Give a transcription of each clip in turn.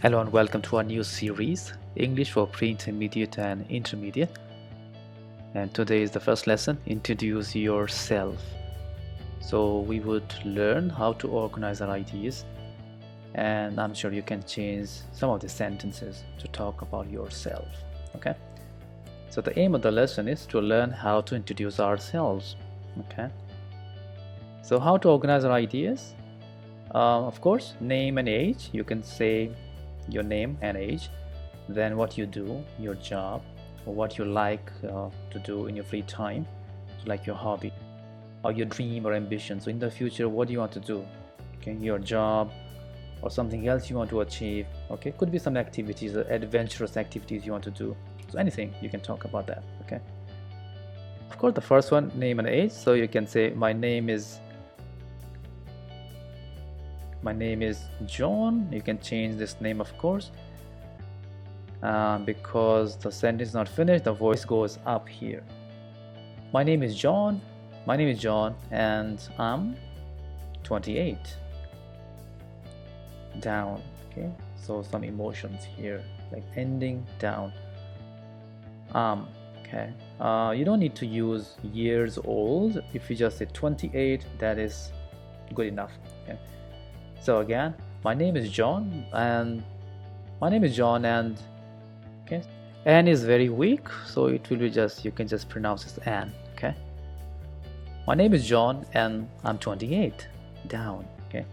Hello and welcome to our new series, English for Pre-Intermediate and Intermediate. And today is the first lesson, Introduce Yourself. So we would learn how to organize our ideas, and I'm sure you can change some of the sentences to talk about yourself. Okay? So the aim of the lesson is to learn how to introduce ourselves. Okay? So how to organize our ideas? Of course, name and age. You can say your name and age, then what you do, your job, or what you like to do in your free time, like your hobby or your dream or ambition. So in the future, what do you want to do? Okay, your job or something else you want to achieve. Okay, could be some activities, adventurous activities you want to do. So anything, you can talk about that. Okay, of course, the first one, name and age. So you can say my name is John. You can change this name, of course, because the sentence is not finished, the voice goes up here. My name is John, and I'm 28. Down. Okay, so some emotions here, like ending down. Okay, you don't need to use years old. If you just say 28, that is good enough. Okay, so again, my name is John, and okay, Anne is very weak, so it will be just, you can just pronounce it Anne. Okay, my name is John and I'm 28. Down. Okay,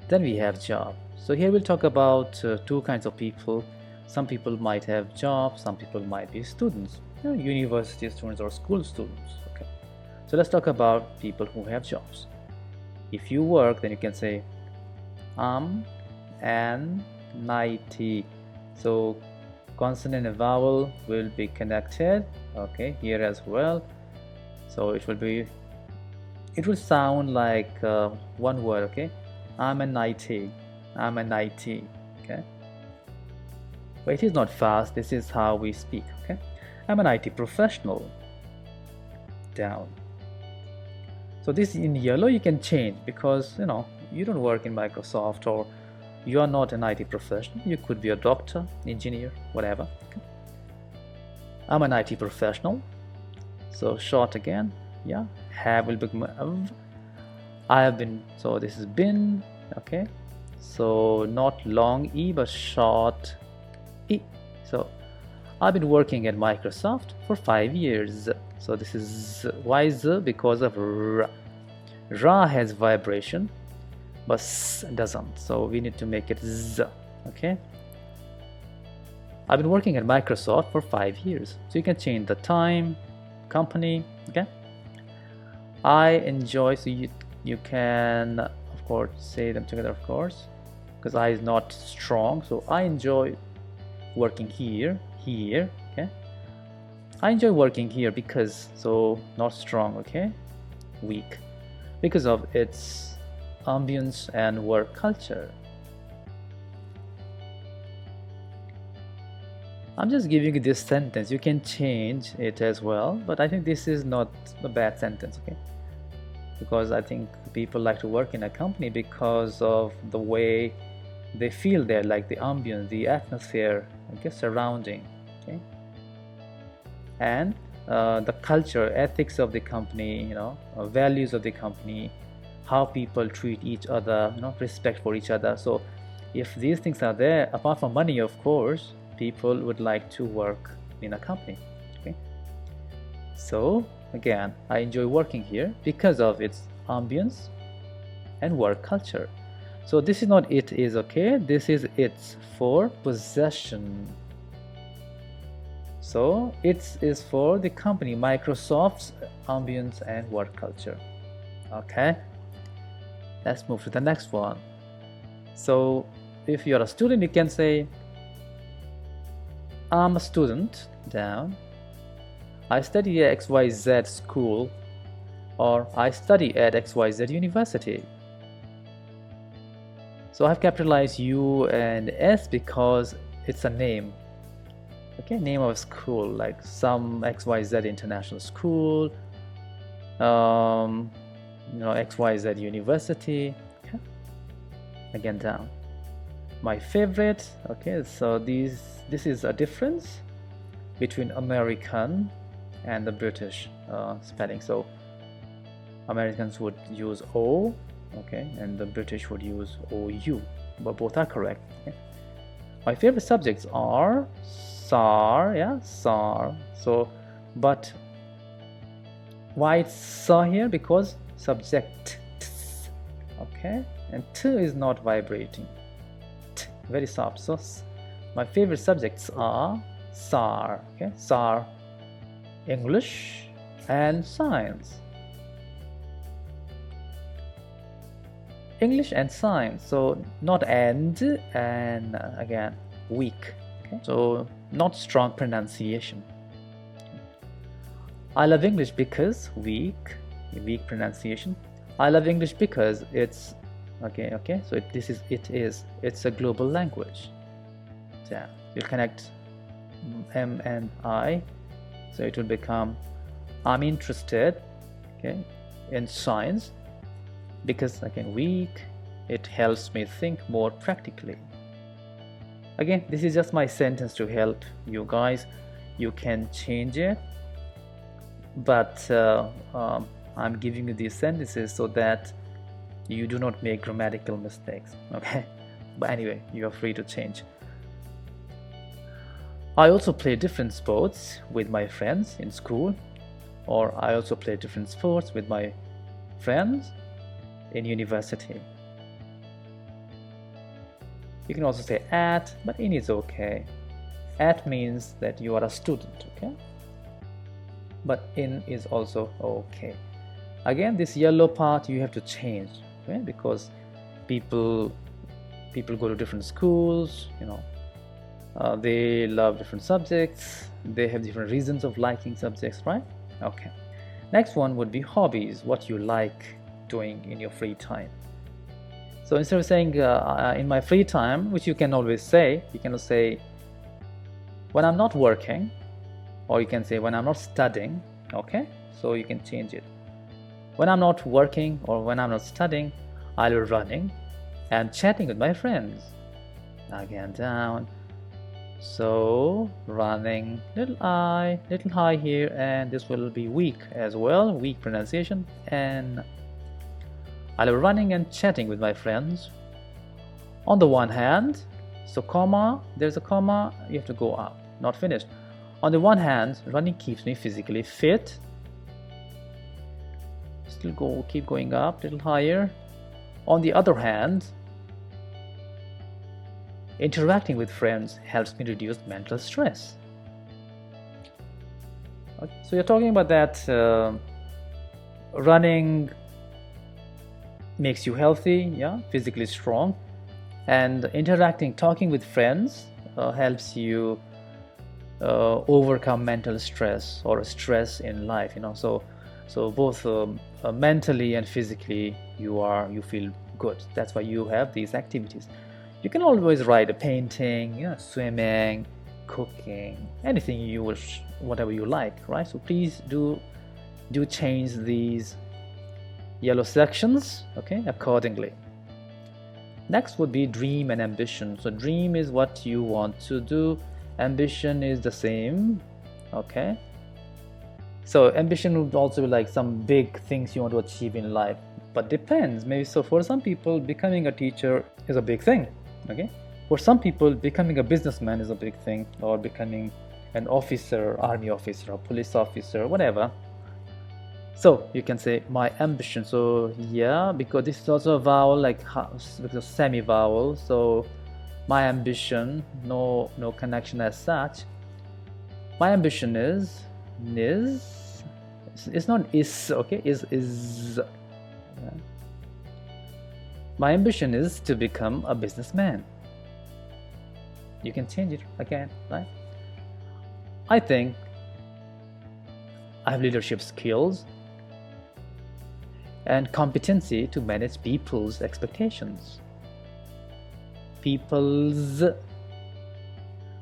then we have job. So here we'll talk about two kinds of people. Some people might have jobs, some people might be students, university students or school students. Okay, so let's talk about people who have jobs. If you work, then you can say an 90. So consonant and vowel will be connected. Okay, here as well. So it will sound like one word. Okay, I'm an IT. Okay, but it is not fast. This is how we speak. Okay, I'm an IT professional. Down. So this in yellow you can change, because you don't work in Microsoft, or you are not an IT professional. You could be a doctor, engineer, whatever. Okay. I'm an IT professional. So short again. Yeah, have will become of. I have been. So this is been. Okay, so not long e but short e. So I've been working at Microsoft for 5 years. So this is why z, because of r. Ra has vibration, but s doesn't. So we need to make it z. Okay. I've been working at Microsoft for 5 years. So you can change the time, company. Okay. I enjoy. So you can of course say them together, of course, because I is not strong. So I enjoy working here. Okay. I enjoy working here because, so not strong. Okay. Weak, because of its ambience and work culture. I'm just giving you this sentence. You can change it as well, but I think this is not a bad sentence. Okay, because I think people like to work in a company because of the way they feel there, like the ambience, the atmosphere, surrounding. Okay, and the culture, ethics of the company, values of the company, how people treat each other, respect for each other. So if these things are there, apart from money, of course, people would like to work in a company. Okay, so again, I enjoy working here because of its ambience and work culture. So this is not it is. Okay, this is it's for possession. So it is for the company, Microsoft's ambience and work culture. Okay, let's move to the next one. So if you're a student, you can say I'm a student. Down. I study at XYZ school, or I study at XYZ university. So I've capitalized U and S because it's a name. Okay, name of a school, like some XYZ international school, XYZ university. Okay. Again, down. My favorite. Okay, so this is a difference between American and the British spelling. So Americans would use O, okay, and the British would use OU, but both are correct. Okay? My favorite subjects are SAR, yeah, SAR. So, but why it's SAR here? Because subject, okay, and T is not vibrating, T, very soft. So my favorite subjects are SAR, okay, SAR, English and science. English and science, so not and again weak, okay? So not strong pronunciation. I love English because weak pronunciation. I love English because it's okay, so it's a global language. Yeah, you'll connect M and I, so it will become I'm interested, okay, in science, because again weak, it helps me think more practically. Again, this is just my sentence to help you guys. You can change it, but I'm giving you these sentences so that you do not make grammatical mistakes, okay? But anyway, you are free to change. I also play different sports with my friends in school, or I also play different sports with my friends in university. You can also say at, but in is okay. At means that you are a student, okay? But in is also okay. Again, this yellow part you have to change, okay? Because people go to different schools, you know, they love different subjects, they have different reasons of liking subjects, right? Okay. Next one would be hobbies, what you like doing in your free time. So instead of saying in my free time, which you can always say, you can say when I'm not working, or you can say when I'm not studying, okay? So you can change it. When I'm not working or when I'm not studying, I'll be running and chatting with my friends. Again down. So running, little I, little high here, and this will be weak as well, weak pronunciation. And I'll be running and chatting with my friends. On the one hand, so comma, there's a comma, you have to go up, not finished. On the one hand, running keeps me physically fit. Still keep going up, little higher. On the other hand, interacting with friends helps me reduce mental stress. Okay, so you're talking about that running makes you healthy, yeah, physically strong, and talking with friends helps you overcome mental stress or stress in life, you know. So both mentally and physically you feel good. That's why you have these activities. You can always write a painting, you know, swimming, cooking, anything you wish, whatever you like, right? So please do change these yellow sections, okay, accordingly. Next would be dream and ambition. So dream is what you want to do, ambition is the same, okay? So ambition would also be like some big things you want to achieve in life, but depends. Maybe so for some people becoming a teacher is a big thing, okay? For some people becoming a businessman is a big thing, or becoming an officer, army officer, or police officer, whatever. So you can say my ambition. So yeah, because this is also a vowel, like because semi-vowel. So my ambition, no connection as such. My ambition is it's not is, okay, is yeah. My ambition is to become a businessman. You can change it again, right? I think I have leadership skills and competency to manage people's expectations. People's,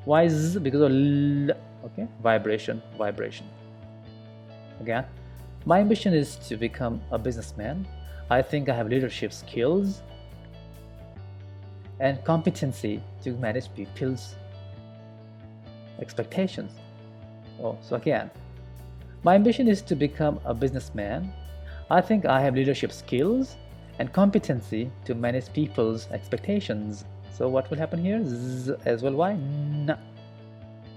why is? Because of l, okay, vibration. Again, my ambition is to become a businessman. I think I have leadership skills and competency to manage people's expectations. Oh, so again, my ambition is to become a businessman. I think I have leadership skills and competency to manage people's expectations. So what will happen here? Z as well, y? N.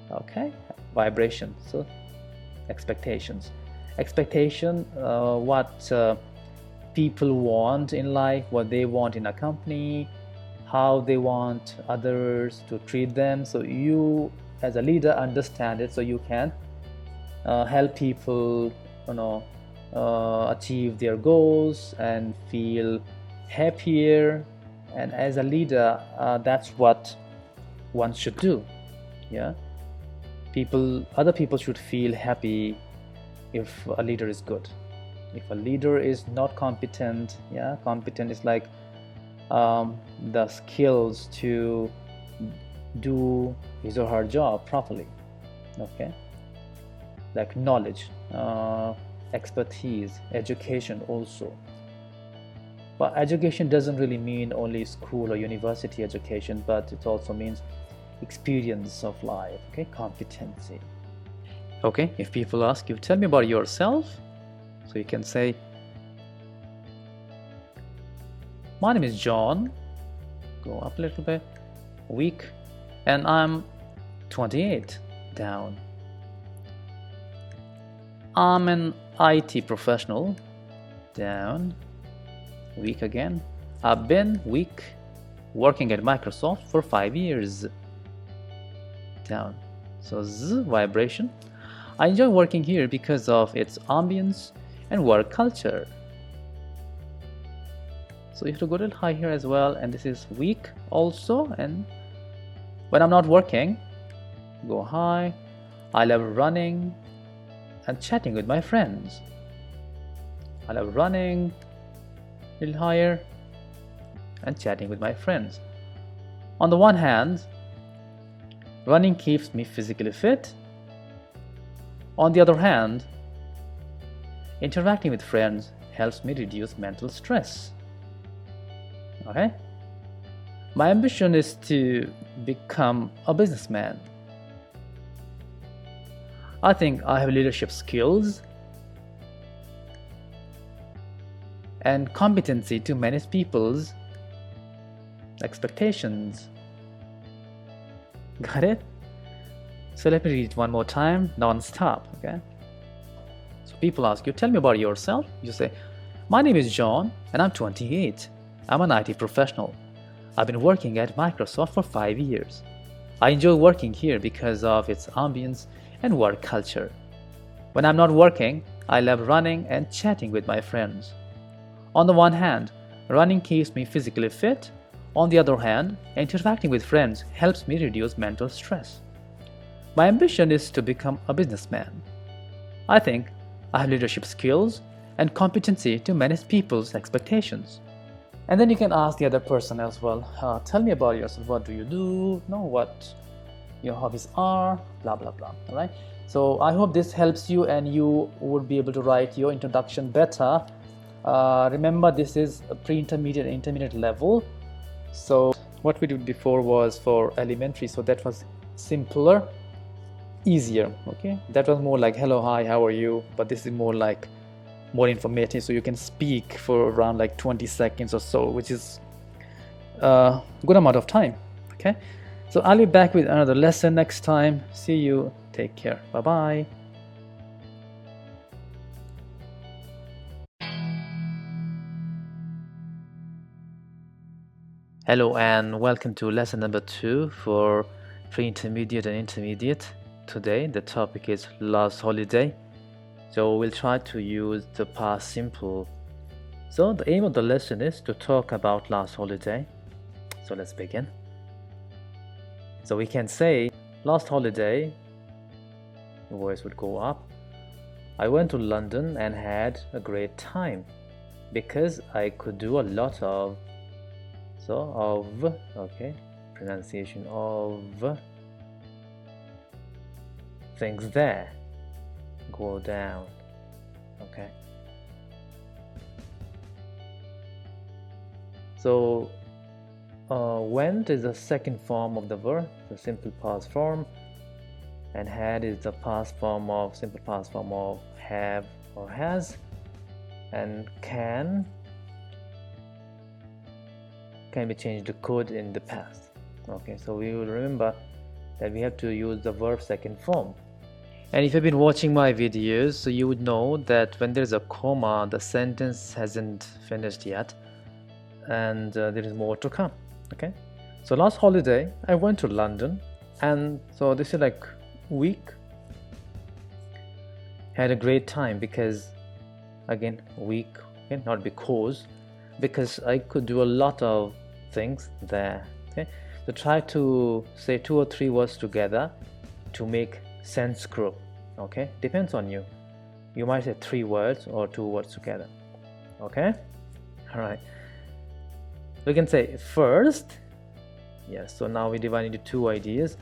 Okay, vibration. So expectations. Expectation, what people want in life, what they want in a company, how they want others to treat them. So you, as a leader, understand it, so you can help people, achieve their goals and feel happier. And as a leader, that's what one should do. Yeah, other people should feel happy if a leader is good. If a leader is not competent, yeah, competent is like the skills to do his or her job properly. Okay, like knowledge, expertise, education also. But education doesn't really mean only school or university education, but it also means experience of life. Okay, competency. Okay, if people ask you, tell me about yourself, so you can say, my name is John, go up a little bit, week, and I'm 28, down. I'm an IT professional, down, week again. I've been week working at Microsoft for 5 years, down. So Z, vibration. I enjoy working here because of its ambience and work culture. So you have to go a little high here as well, and this is weak also. And when I'm not working, go high. I love running and chatting with my friends. I love running, a little higher, and chatting with my friends. On the one hand, running keeps me physically fit. On the other hand, interacting with friends helps me reduce mental stress. Okay? My ambition is to become a businessman. I think I have leadership skills and competency to manage people's expectations. Got it? So let me read it one more time, non-stop, okay? So people ask you, tell me about yourself. You say, my name is John and I'm 28. I'm an IT professional. I've been working at Microsoft for 5 years. I enjoy working here because of its ambience and work culture. When I'm not working, I love running and chatting with my friends. On the one hand, running keeps me physically fit. On the other hand, interacting with friends helps me reduce mental stress. My ambition is to become a businessman. I think I have leadership skills and competency to manage people's expectations. And then you can ask the other person as well, tell me about yourself, what do you do, what your hobbies are, blah blah blah. All right, so I hope this helps you and you would be able to write your introduction better. Remember, this is a pre-intermediate and intermediate level. So what we did before was for elementary, so that was simpler, easier. Okay, that was more like hello, hi, how are you, but this is more like more informative, so you can speak for around like 20 seconds or so, which is a good amount of time. Okay, so I'll be back with another lesson next time. See you, take care, bye bye. Hello and welcome to lesson number 2 for pre-intermediate and intermediate. Today the topic is last holiday, so we'll try to use the past simple. So the aim of the lesson is to talk about last holiday. So let's begin. So we can say last holiday, the voice would go up, I went to London and had a great time because I could do a lot of, okay, pronunciation of things there, go down, okay. So went is the second form of the verb, the simple past form, and had is the past form of simple past form of have or has, and can be changed to could in the past. Okay, so we will remember that we have to use the verb second form. And if you've been watching my videos, so you would know that when there's a comma, the sentence hasn't finished yet, and there is more to come. Okay, so last holiday I went to London, and so this is like week. Had a great time because, again, week, okay, not because I could do a lot of things there. Okay, so try to say 2 or 3 words together to make sense group. Okay, depends on you. You might say 3 words or 2 words together. Okay, all right. We can say first. Yes, so now we divide into 2 ideas.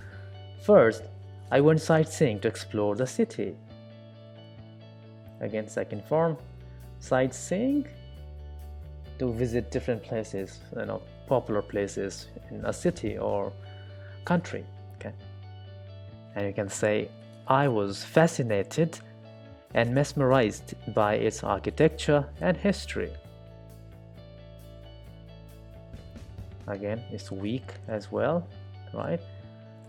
First, I went sightseeing to explore the city. Again, second form, sightseeing, to visit different places, popular places in a city or country. Okay, and you can say I was fascinated and mesmerized by its architecture and history. Again, it's weak as well, right?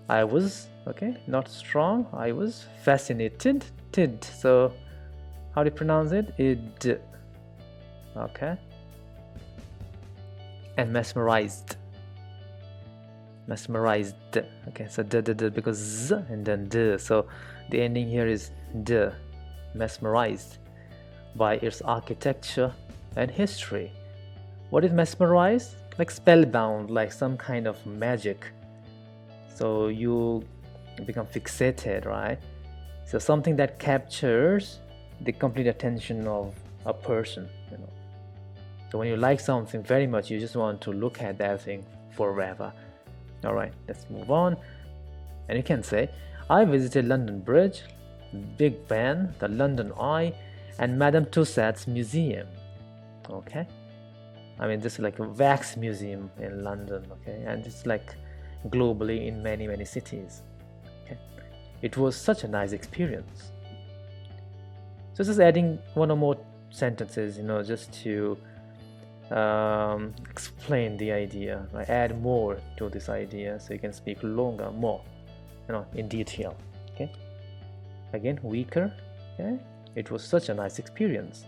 I was, okay, not strong. I was fascinated. So how do you pronounce it? Okay, and mesmerized. Okay, so because z and then d, so the ending here is d. Mesmerized by its architecture and history. What is mesmerized? Like spellbound, like some kind of magic. So you become fixated, right? So something that captures the complete attention of a person. So when you like something very much, you just want to look at that thing forever. All right, let's move on. And you can say, I visited London Bridge, Big Ben, the London Eye, and Madame Tussauds Museum. Okay, I mean, this is like a wax museum in London. Okay, and it's like globally in many cities. Okay, it was such a nice experience. So just adding 1 or more sentences, just to explain the idea, right? Add more to this idea so you can speak longer, more, in detail. Okay, again, weaker. Okay, it was such a nice experience.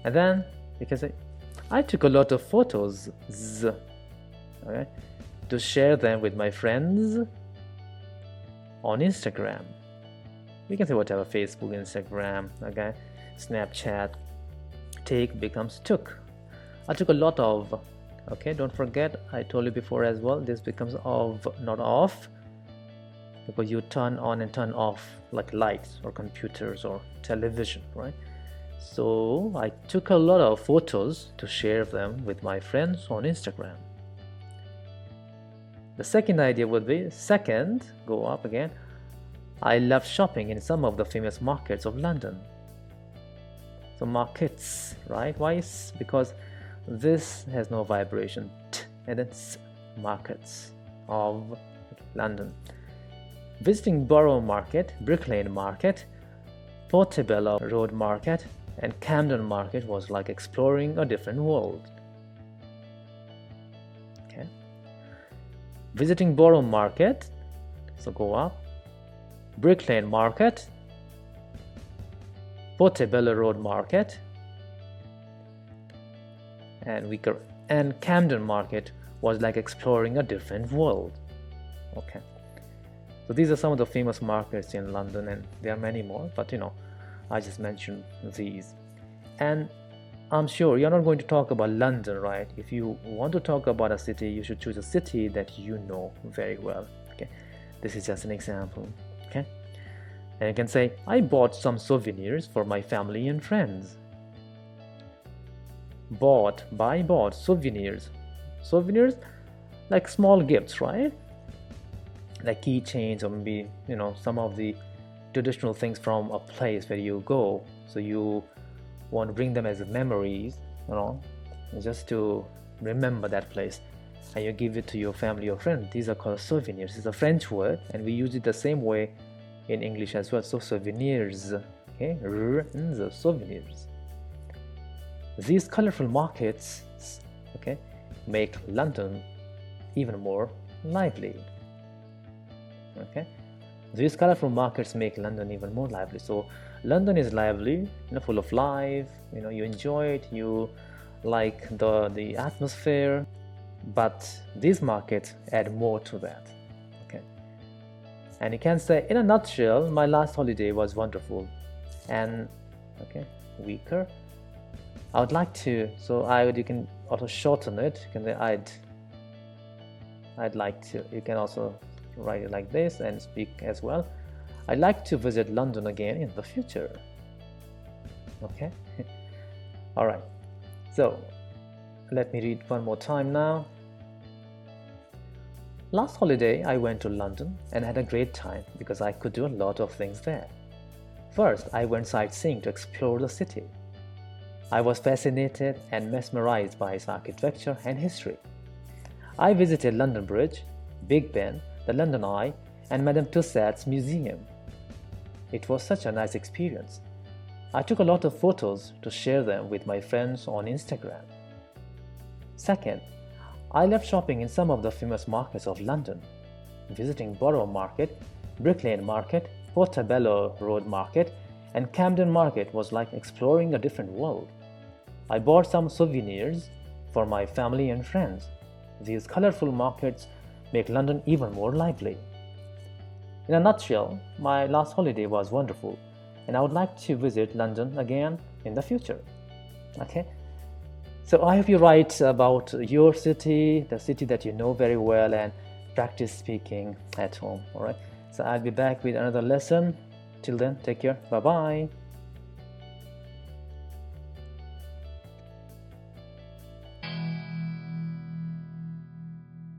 And then you can say, I took a lot of photos, okay, to share them with my friends on Instagram. We can say whatever, Facebook, Instagram, okay, Snapchat. Take becomes took. I took a lot of. Okay, don't forget, I told you before as well, this becomes of, not off, because you turn on and turn off like lights or computers or television, right? So I took a lot of photos to share them with my friends on Instagram. The second idea would be, second, go up again, I love shopping in some of the famous markets of London. So markets, right? Why? Because this has no vibration. And it's markets of London. Visiting Borough Market, Brick Lane Market, Portobello Road Market, and Camden Market was like exploring a different world. Okay. Visiting Borough Market, so go up. Brick Lane Market, Portobello Road Market, and Camden Market was like exploring a different world. Okay, so these are some of the famous markets in London, and there are many more, but I just mentioned these. And I'm sure you're not going to talk about London, right? If you want to talk about a city, you should choose a city that you know very well. Okay, this is just an example. Okay, and you can say, I bought some souvenirs for my family and friends. Bought souvenirs. Souvenirs, like small gifts, right? Like keychains, or maybe some of the traditional things from a place where you go, so you want to bring them as memories, just to remember that place, and you give it to your family or friend. These are called souvenirs. It's a French word, and we use it the same way in English as well. So souvenirs, okay, the souvenirs. These colorful markets, okay, make London even more lively. Okay, these colorful markets make London even more lively. So London is lively, full of life. You enjoy it. You like the atmosphere, but these markets add more to that. Okay, and you can say, in a nutshell, my last holiday was wonderful, and weaker. I would like to. So you can also shorten it. You can say I'd like to. You can also write it like this and speak as well. I'd like to visit London again in the future. Okay. All right. So let me read one more time now. Last holiday, I went to London and had a great time because I could do a lot of things there. First, I went sightseeing to explore the city. I was fascinated and mesmerized by its architecture and history. I visited London Bridge, Big Ben, the London Eye, and Madame Tussauds Museum. It was such a nice experience. I took a lot of photos to share them with my friends on Instagram. Second, I loved shopping in some of the famous markets of London. Visiting Borough Market, Brick Lane Market, Portobello Road Market, and Camden Market was like exploring a different world. I bought some souvenirs for my family and friends. These colorful markets make London even more lively. In a nutshell, my last holiday was wonderful, and I would like to visit London again in the future. Okay? So I hope you write about your city, the city that you know very well, and practice speaking at home. All right? So I'll be back with another lesson. Till then, take care. Bye-bye.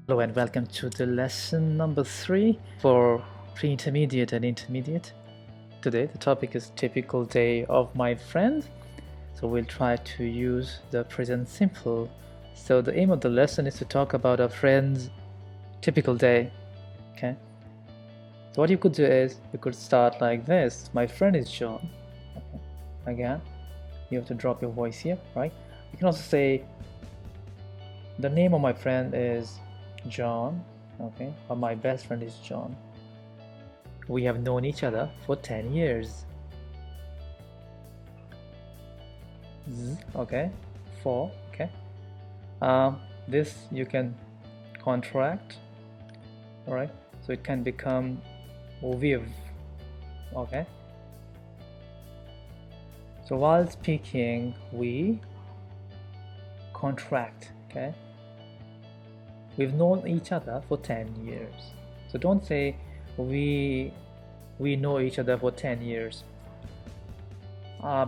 Hello and welcome to the lesson number 3 for pre-intermediate and intermediate. Today the topic is typical day of my friend. So we'll try to use the present simple. So the aim of the lesson is to talk about a friend's typical day. Okay. So what you could do is you could start like this. My friend is John. Okay. Again, you have to drop your voice here, right? You can also say the name of my friend is John, okay, or my best friend is John. We have known each other for 10 years. Okay, 4, okay. This you can contract, all right, so it can become viv, okay. So while speaking, we contract, okay. We've known each other for 10 years. So don't say we know each other for 10 years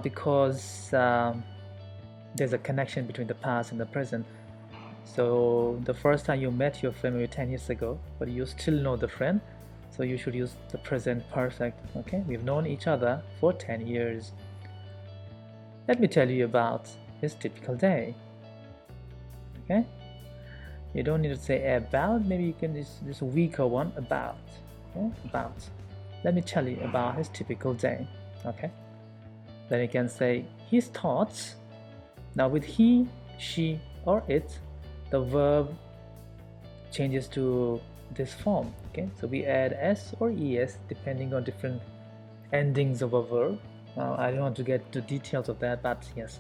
because there's a connection between the past and the present. So the first time you met your friend maybe 10 years ago, but you still know the friend, so you should use the present perfect. Okay, we've known each other for 10 years. Let me tell you about his typical day. Okay, you don't need to say about, maybe you can this weaker one, about. Okay? About. Let me tell you about his typical day. Okay, then you can say his thoughts. Now with he, she, or it, the verb changes to this form. Okay, so we add s or es depending on different endings of a verb. I don't want to get to details of that, but yes,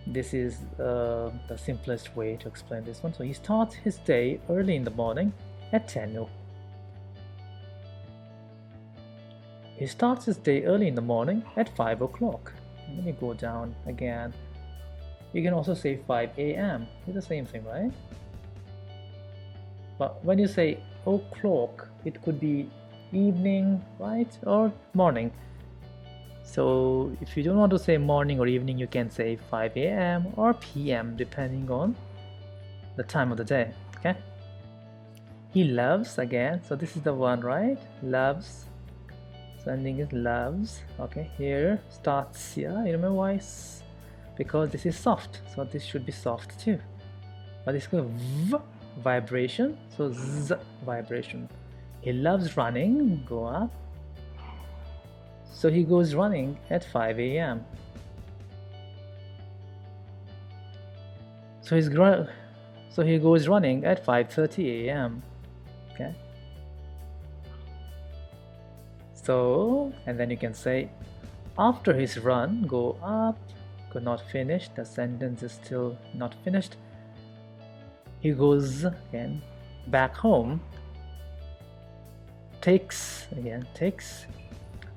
this is the simplest way to explain this one. So he starts his day early in the morning at 10. He starts his day early in the morning at 5 o'clock. Let me go down again. You can also say 5 a.m. It's the same thing, right? But when you say o'clock, it could be evening, right? Or morning. So if you don't want to say morning or evening, you can say 5 a.m. or p.m. depending on the time of the day. Okay. He loves again. So this is the one, right? Loves. So ending is loves. Okay. Here starts here. You remember why? Because this is soft. So this should be soft too. but it's got v vibration, so z vibration. He loves running, go up. So he goes running at 5 a.m. So he goes running at 5:30 a.m. Okay. So, and then you can say, after his run, go up, could not finish, the sentence is still not finished. He goes again back home, takes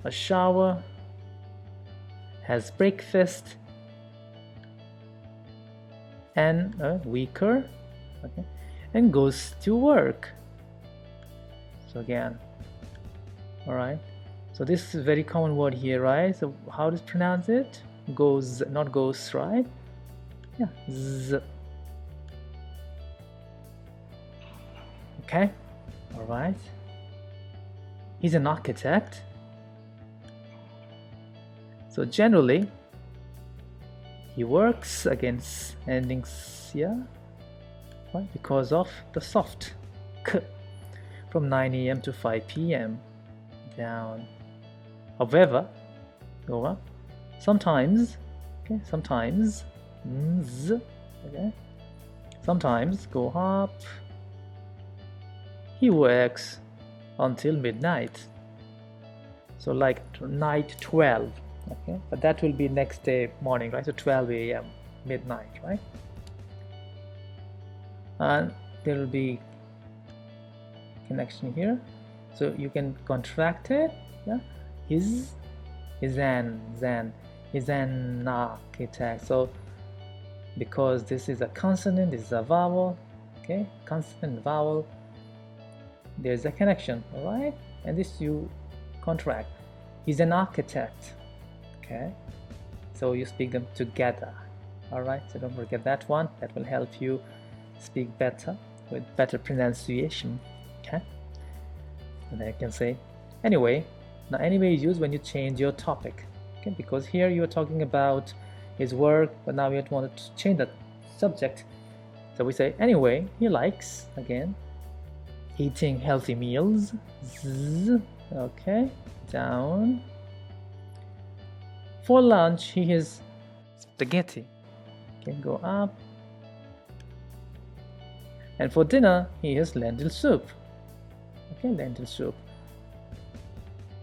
a shower, has breakfast, and weaker, okay, and goes to work. So again, all right. So this is a very common word here, right? So how to pronounce it? Goes, not goes, right? Yeah, z. Okay, all right. He's an architect. So generally, he works against endings, yeah, right? Because of the soft k from 9 a.m. to 5 p.m. down. However, go up. Sometimes, okay, sometimes, z, okay. Sometimes go up. He works until midnight. So like night 12, okay, but that will be next day morning, right? So 12 a.m. midnight, right? And there will be connection here, so you can contract it, yeah. He's an architect. So because this is a consonant, this is a vowel, okay, consonant vowel, there's a connection, all right, and this you contract. He's an architect, okay, so you speak them together, all right, so don't forget that one. That will help you speak better with better pronunciation, okay. And then you can say anyway. Now anyway is used when you change your topic, okay, because here you are talking about his work, but now we want to change the subject, so we say anyway he likes, again, eating healthy meals, z, okay, down. For lunch he has spaghetti, okay, go up. And for dinner he has lentil soup, okay, lentil soup.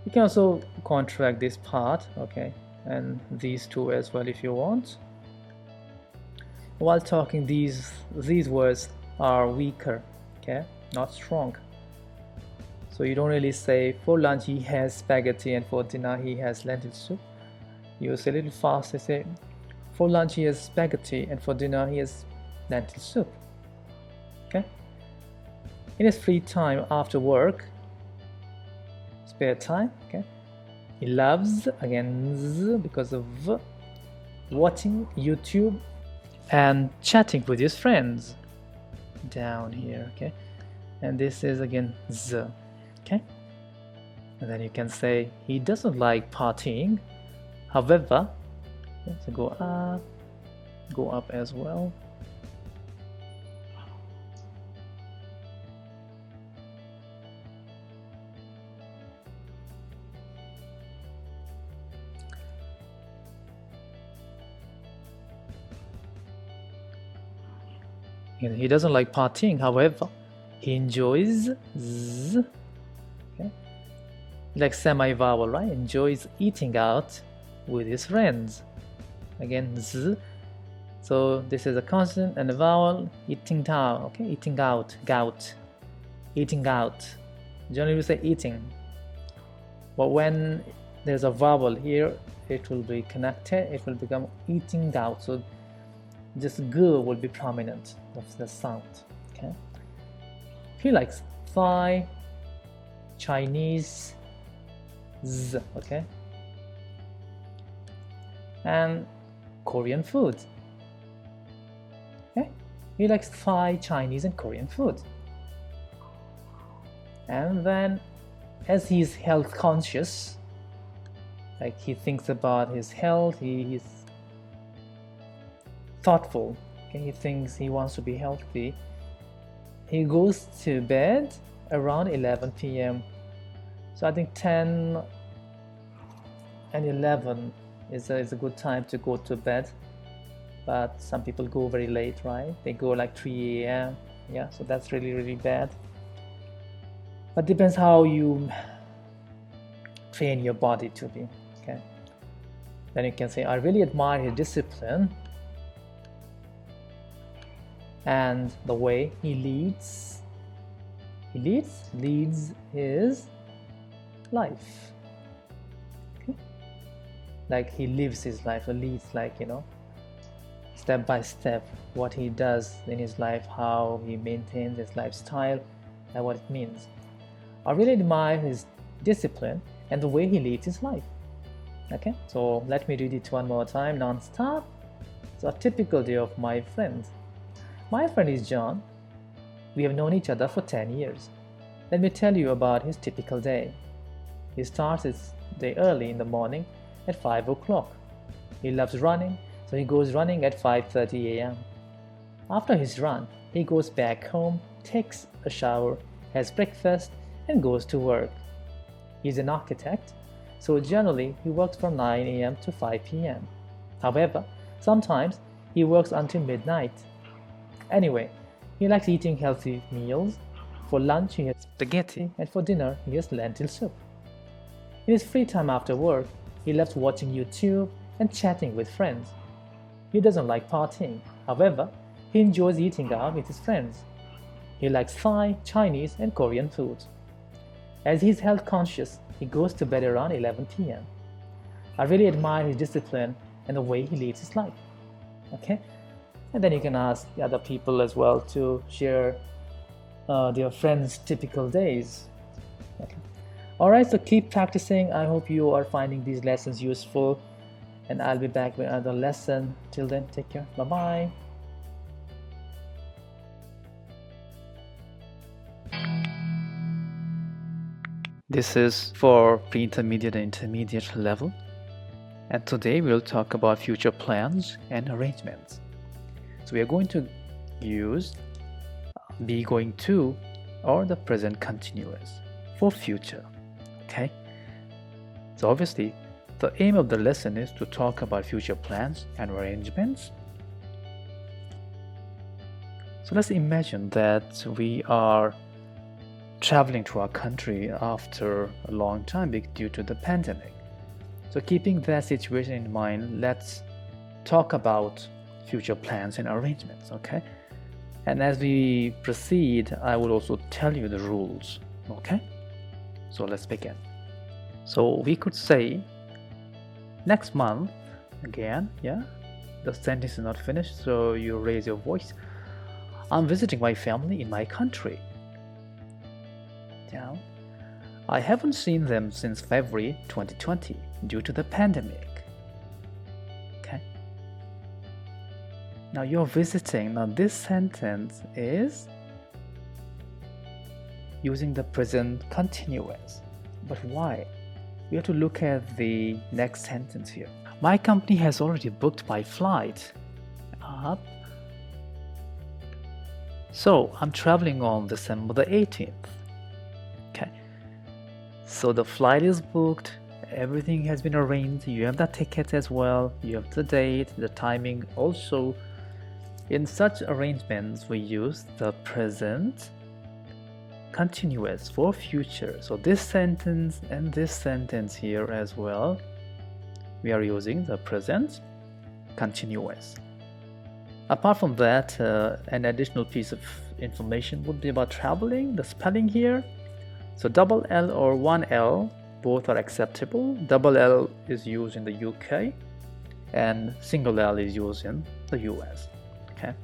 You can also contract this part, okay, and these two as well if you want. While talking, these words are weaker, okay, not strong. So you don't really say for lunch he has spaghetti and for dinner he has lentil soup. You say a little fast, say for lunch he has spaghetti and for dinner he has lentil soup, okay. In his free time after work, spare time, okay, he loves, again, z, because of v, watching YouTube and chatting with his friends, down here, okay, and this is again z, okay. And then you can say he doesn't like partying, however, okay, so go up as well. He doesn't like partying, however, he enjoys z, okay, like semi-vowel, right? Enjoys eating out with his friends, again z. So this is a consonant and a vowel, eating out, okay, eating out, gout, eating out. Generally we say eating, but when there's a vowel here, it will be connected, it will become eating out. So just g will be prominent of the sound, okay. He likes Thai, Chinese, z, okay, and Korean food, okay. He likes Thai, Chinese, and Korean food. And then as he's health conscious, like he thinks about his health, he's thoughtful, Okay, he thinks he wants to be healthy. He goes to bed around 11 p.m. So I think 10 and 11 is a good time to go to bed. But some people go very late, right? They go like 3 a.m. Yeah, so that's really, really bad. But depends how you train your body to be, okay? Then you can say, I really admire his discipline and the way he leads his life. Okay? Like he lives his life, or leads, like, step by step, what he does in his life, how he maintains his lifestyle, and what it means. I really admire his discipline and the way he leads his life. Okay, so let me read it one more time non-stop. So a typical day of my friend. My friend is John. We have known each other for 10 years. Let me tell you about his typical day. He starts his day early in the morning at 5 o'clock. He loves running, so he goes running at 5:30 a.m. After his run, he goes back home, takes a shower, has breakfast, and goes to work. He's an architect, so generally he works from 9 a.m. to 5 p.m. However, sometimes he works until midnight. Anyway, he likes eating healthy meals. For lunch he has spaghetti, and for dinner he has lentil soup. In his free time after work, he loves watching YouTube and chatting with friends. He doesn't like partying. However, he enjoys eating out with his friends. He likes Thai, Chinese, and Korean food. As he's health conscious, he goes to bed around 11 p.m. I really admire his discipline and the way he leads his life. Okay? And then you can ask the other people as well to share their friends' typical days. Okay. Alright, so keep practicing. I hope you are finding these lessons useful. And I'll be back with another lesson. Till then, take care. Bye-bye. This is for pre-intermediate and intermediate level. And today we'll talk about future plans and arrangements. So we are going to use be going to or the present continuous for future. Okay? So obviously, the aim of the lesson is to talk about future plans and arrangements. So let's imagine that we are traveling to our country after a long time due to the pandemic. So keeping that situation in mind, let's talk about future plans and arrangements, okay? And as we proceed, I will also tell you the rules, okay? So let's begin. So we could say, next month, again, yeah? The sentence is not finished, so you raise your voice. I'm visiting my family in my country. Down. I haven't seen them since February 2020 due to the pandemic. Okay. Now you're visiting. Now this sentence is using the present continuous. But why? We have to look at the next sentence here. My company has already booked my flight up. So I'm traveling on December the 18th. Okay. So the flight is booked, everything has been arranged, you have the ticket as well, you have the date, the timing also. In such arrangements, we use the present continuous for future. So this sentence and this sentence here as well, we are using the present continuous. Apart from that, an additional piece of information would be about traveling, the spelling here. So double L or one L, both are acceptable. Double L is used in the UK and single L is used in the US. Okay.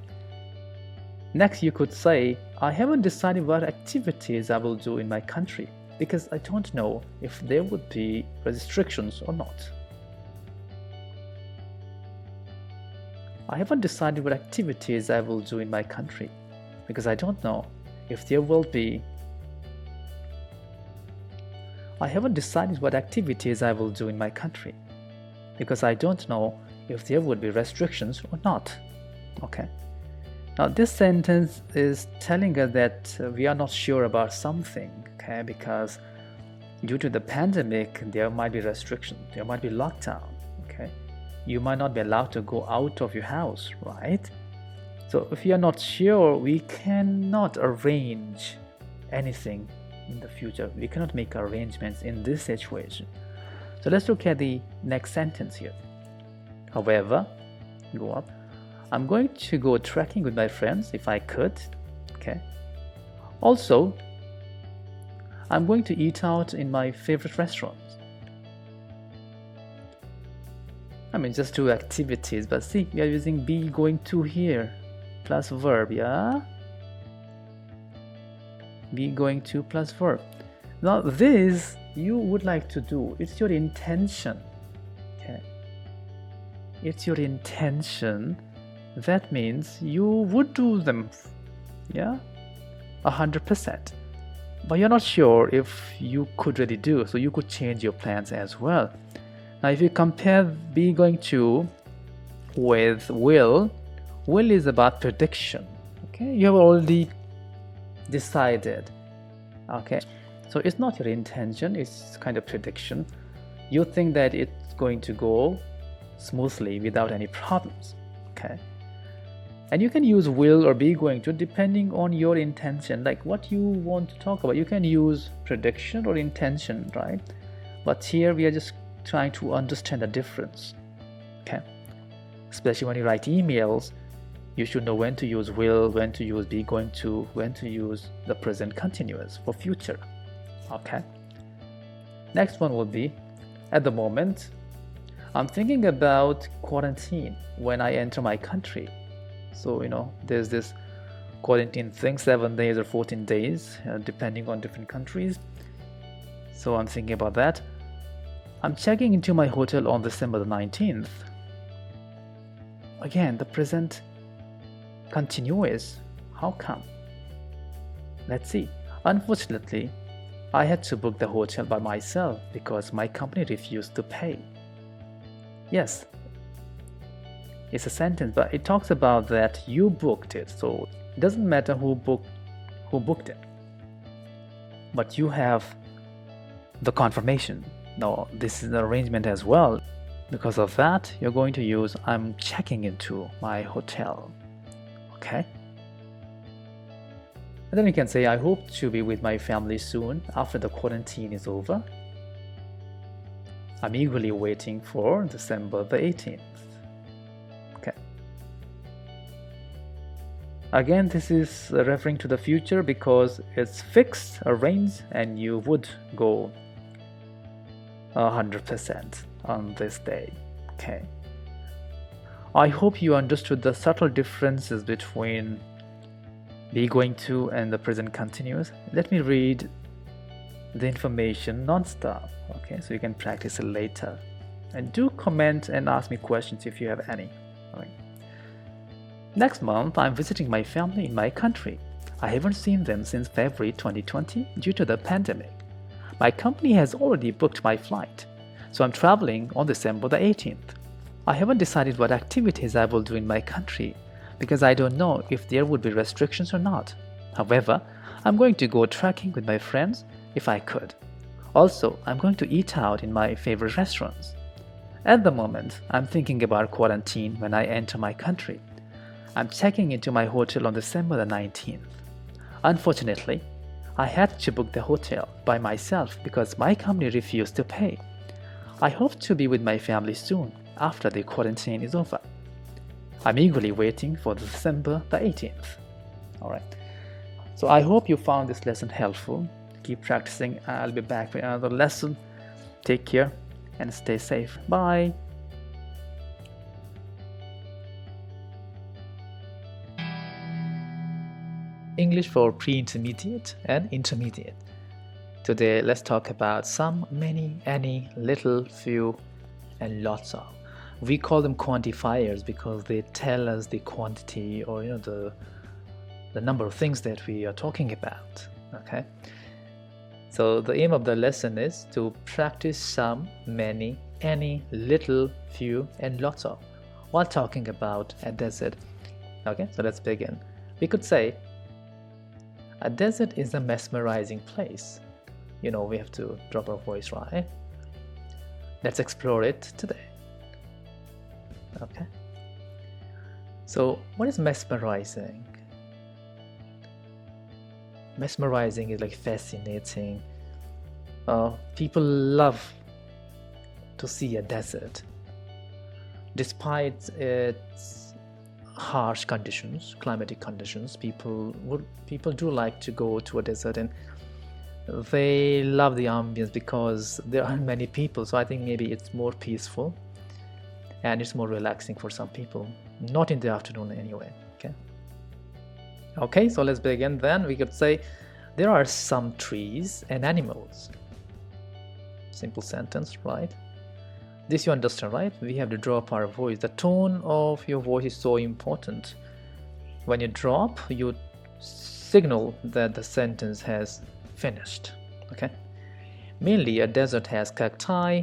Next, you could say, I haven't decided what activities I will do in my country because I don't know if there would be restrictions or not. I haven't decided what activities I will do in my country because I don't know if there will be. I haven't decided what activities I will do in my country because I don't know if there would be restrictions or not. Okay. Now this sentence is telling us that we are not sure about something, okay, because due to the pandemic there might be restrictions, there might be lockdown, okay, you might not be allowed to go out of your house, right? So if you are not sure, we cannot arrange anything in the future. We cannot make arrangements in this situation. So let's look at the next sentence here. However, go up. I'm going to go trekking with my friends if I could. Okay. Also, I'm going to eat out in my favorite restaurants. I mean, just two activities, but see, we are using be going to here plus verb, yeah? Be going to plus verb. Now this you would like to do, it's your intention, okay? It's your intention. That means you would do them, yeah, 100%. But you're not sure if you could really do, so you could change your plans as well. Now if you compare be going to with will is about prediction, okay? You have already decided, okay? So it's not your intention, it's kind of prediction. You think that it's going to go smoothly without any problems, okay? And you can use will or be going to depending on your intention, like what you want to talk about. You can use prediction or intention, right? But here we are just trying to understand the difference, okay? Especially when you write emails, you should know when to use will, when to use be going to, when to use the present continuous for future, okay? Next one will be, at the moment, I'm thinking about quarantine when I enter my country. So, you know, there's this quarantine thing, 7 days or 14 days, depending on different countries. So I'm thinking about that. I'm checking into my hotel on December the 19th. Again, the present continuous. How come? Let's see. Unfortunately, I had to book the hotel by myself because my company refused to pay. Yes, it's a sentence, but it talks about that you booked it, so it doesn't matter who booked it, but you have the confirmation. Now this is an arrangement as well. Because of that, you're going to use I'm checking into my hotel, okay? And then you can say I hope to be with my family soon after the quarantine is over. I'm eagerly waiting for December the 18th. Okay. Again, this is referring to the future because it's fixed, arranged, and you would go 100% on this day. Okay. I hope you understood the subtle differences between be going to and the present continuous. Let me read the information non-stop, okay, so you can practice it later. And do comment and ask me questions if you have any. All right. Next month, I'm visiting my family in my country. I haven't seen them since February 2020 due to the pandemic. My company has already booked my flight, so I'm traveling on December the 18th. I haven't decided what activities I will do in my country because I don't know if there would be restrictions or not. However, I'm going to go trekking with my friends if I could. Also, I'm going to eat out in my favorite restaurants. At the moment, I'm thinking about quarantine when I enter my country. I'm checking into my hotel on December the 19th. Unfortunately, I had to book the hotel by myself because my company refused to pay. I hope to be with my family soon after the quarantine is over. I'm eagerly waiting for December the 18th. Alright, so I hope you found this lesson helpful. Keep practicing. I'll be back with another lesson. Take care and stay safe. Bye. English for pre-intermediate and intermediate. Today, let's talk about some, many, any, little, few, and lots of. We call them quantifiers because they tell us the quantity or the number of things that we are talking about. Okay. So the aim of the lesson is to practice some, many, any, little, few, and lots of while talking about a desert Okay, so let's begin. We could say a desert is a mesmerizing place. You know, we have to drop our voice, right? Let's explore it today. Okay. So what is mesmerizing? Mesmerizing is like fascinating. People love to see a desert. Despite its harsh conditions, climatic conditions, people do like to go to a desert, and they love the ambience because there aren't many people. So I think maybe it's more peaceful and it's more relaxing for some people. Not in the afternoon anyway. Okay, so let's begin then. We could say there are some trees and animals. Simple sentence, right? This you understand, right? We have to drop our voice. The tone of your voice is so important. When you drop, you signal that the sentence has finished. Okay. Mainly, a desert has cacti,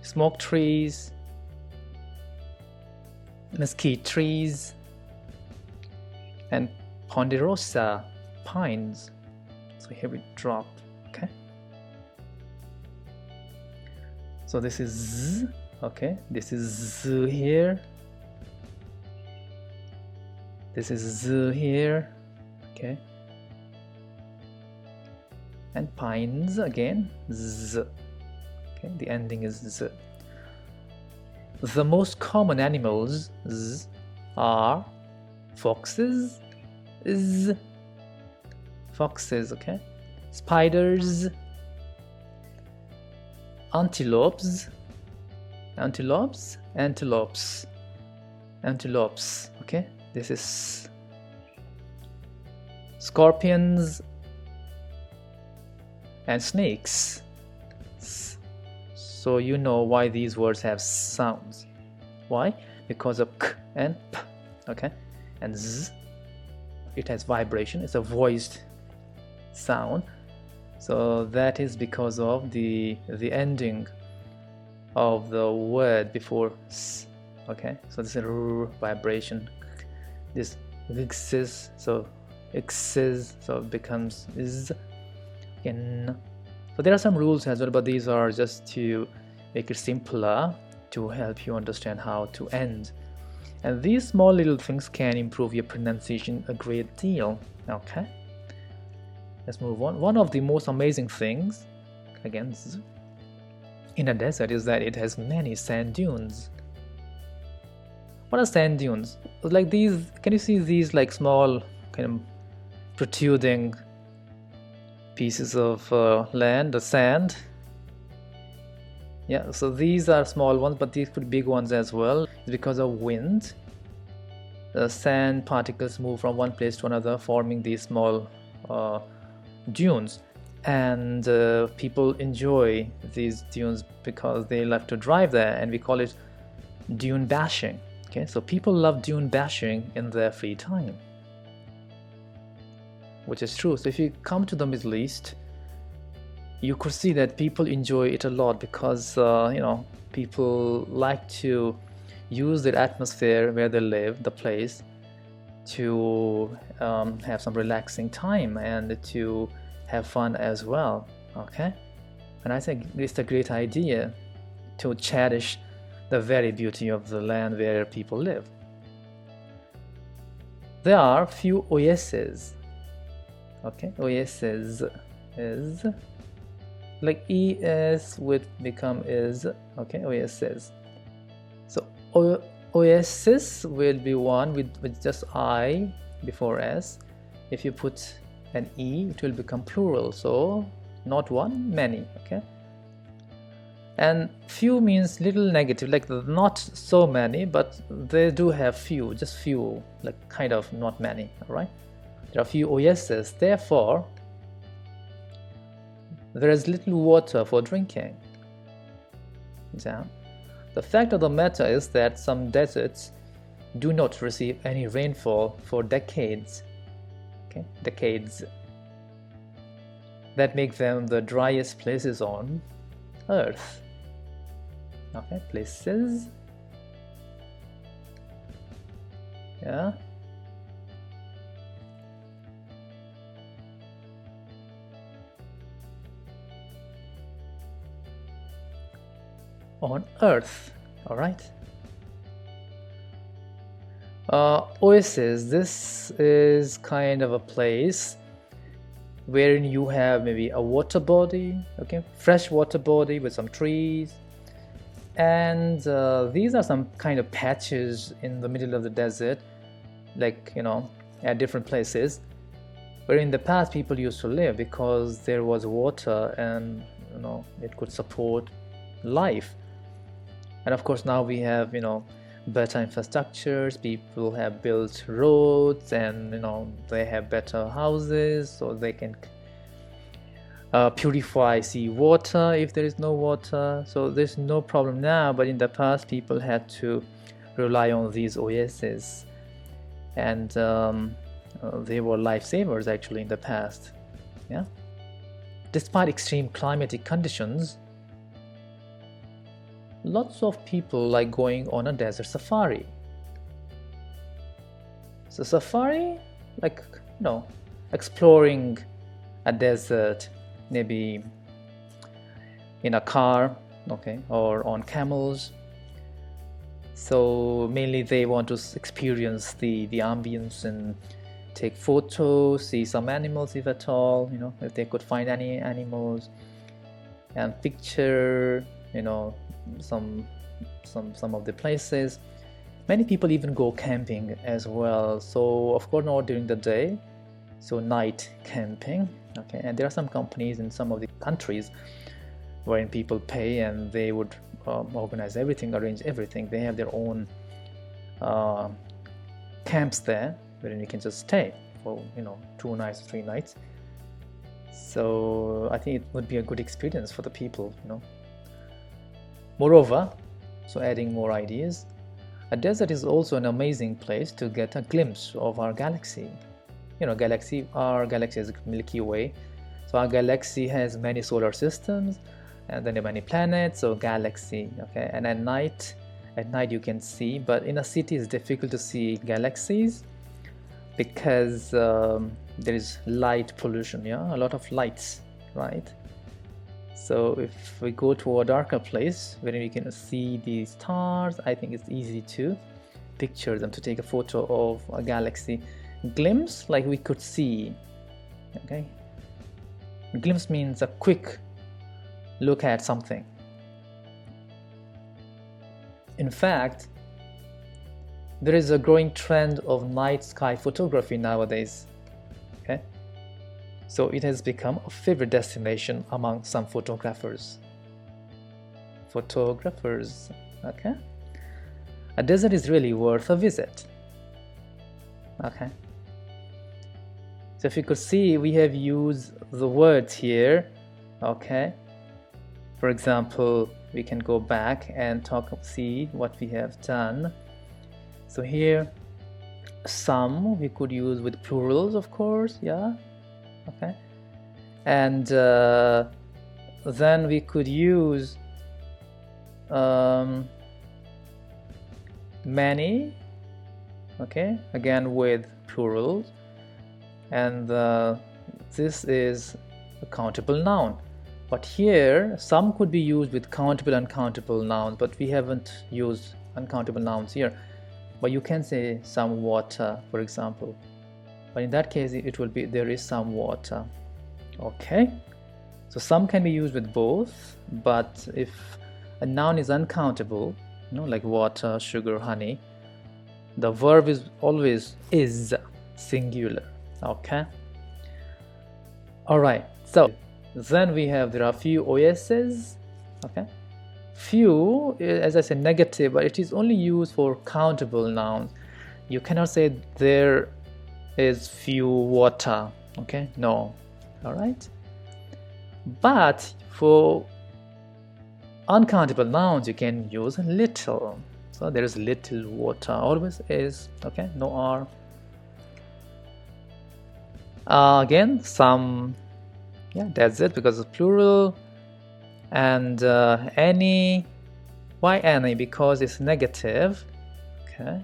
smoke trees, mesquite trees, and ponderosa pines. So here we drop. Okay. So this is Z. Okay. This is Z here. This is Z here. Okay. And pines again. Z. Okay. The ending is Z. The most common animals are foxes, foxes, okay, spiders, antelopes, okay, this is scorpions and snakes. So you know why these words have sounds. Why? Because of k and p, okay? And z, it has vibration. It's a voiced sound. So that is because of the ending of the word before s, okay? So this is a vibration. This x's, so x's, so it becomes z, n. So there are some rules as well, but these are just to make it simpler to help you understand how to end. And these small little things can improve your pronunciation a great deal. Okay, let's move on. One of the most amazing things, again, in a desert is that it has many sand dunes. What are sand dunes? Like these, can you see these like small kind of protruding pieces of land, the sand? Yeah, so these are small ones, but these could be big ones as well. It's because of wind. The sand particles move from one place to another, forming these small dunes. And people enjoy these dunes because they love to drive there, and we call it dune bashing. Okay, so people love dune bashing in their free time, which is true. So if you come to the Middle East, you could see that people enjoy it a lot because people like to use their atmosphere where they live, the place, to have some relaxing time and to have fun as well. Okay, and I think it's a great idea to cherish the very beauty of the land where people live. There are few oases. Okay, oasis is like es would become is. Okay, oasis. So oasis will be one with just I before s. If you put an e, it will become plural. So not one, many. Okay. And few means little negative, like not so many, but they do have few, just few, like kind of not many. All right. There are few oases, therefore there is little water for drinking. Yeah. The fact of the matter is that some deserts do not receive any rainfall for decades. Okay, decades. That make them the driest places on Earth. Okay, places Yeah. On Earth. All right. Oasis. This is kind of a place wherein you have maybe a water body, okay, fresh water body with some trees, and these are some kind of patches in the middle of the desert, like, you know, at different places where in the past people used to live because there was water and, you know, it could support life. And of course now we have, you know, better infrastructures, people have built roads, and, you know, they have better houses so they can purify sea water if there is no water, so there's no problem now. But in the past people had to rely on these oases, and they were lifesavers actually in the past. Yeah, despite extreme climatic conditions, lots of people like going on a desert safari. So safari, like, you know, exploring a desert, maybe in a car, okay, or on camels. So mainly they want to experience the ambience and take photos, see some animals if at all, you know, if they could find any animals, and picture, you know, some of the places. Many people even go camping as well. So of course not during the day, so night camping, okay. And there are some companies in some of the countries wherein people pay and they would organize everything, arrange everything. They have their own camps there wherein you can just stay for, you know, 2 nights, 3 nights. So I think it would be a good experience for the people, you know. Moreover, so adding more ideas, a desert is also an amazing place to get a glimpse of our galaxy. You know, our galaxy is Milky Way. So our galaxy has many solar systems, and then there are many planets, so galaxy, okay. And at night you can see, but in a city it's difficult to see galaxies because there is light pollution, yeah, a lot of lights, right? So if we go to a darker place where we can see the stars, I think it's easy to picture them, to take a photo of a galaxy. Glimpse, like we could see, okay. Glimpse means a quick look at something. In fact, there is a growing trend of night sky photography nowadays, okay. So it has become a favorite destination among some photographers, okay. A desert is really worth a visit, okay. So if you could see, we have used the words here, okay. For example, we can go back and see what we have done. So here, some we could use with plurals, of course, yeah, okay. And then we could use many, okay, again with plurals. And this is a countable noun. But here, some could be used with countable and uncountable nouns, but we haven't used uncountable nouns here. But you can say some water, for example. But in that case, it will be there is some water, okay. So some can be used with both, but if a noun is uncountable, you know, like water, sugar, honey, the verb is always is singular, okay. All right, so then there are a few oases, okay. Few, as I said, negative, but it is only used for countable nouns. You cannot say there is few water, okay, no. All right, but for uncountable nouns you can use little. So there is little water, always is, okay, no R. Again, some, yeah, that's it, because it's plural. And any, why any? Because it's negative, okay.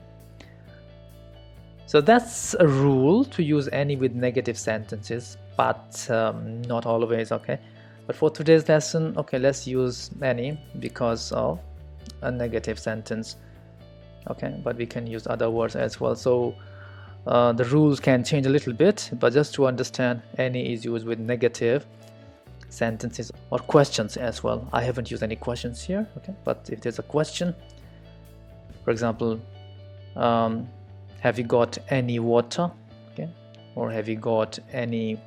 So that's a rule to use any with negative sentences, but not always, okay? But for today's lesson, okay, let's use any because of a negative sentence, okay? But we can use other words as well. So the rules can change a little bit, but just to understand, any is used with negative sentences or questions as well. I haven't used any questions here, okay? But if there's a question, for example, have you got any water, okay? Or have you got any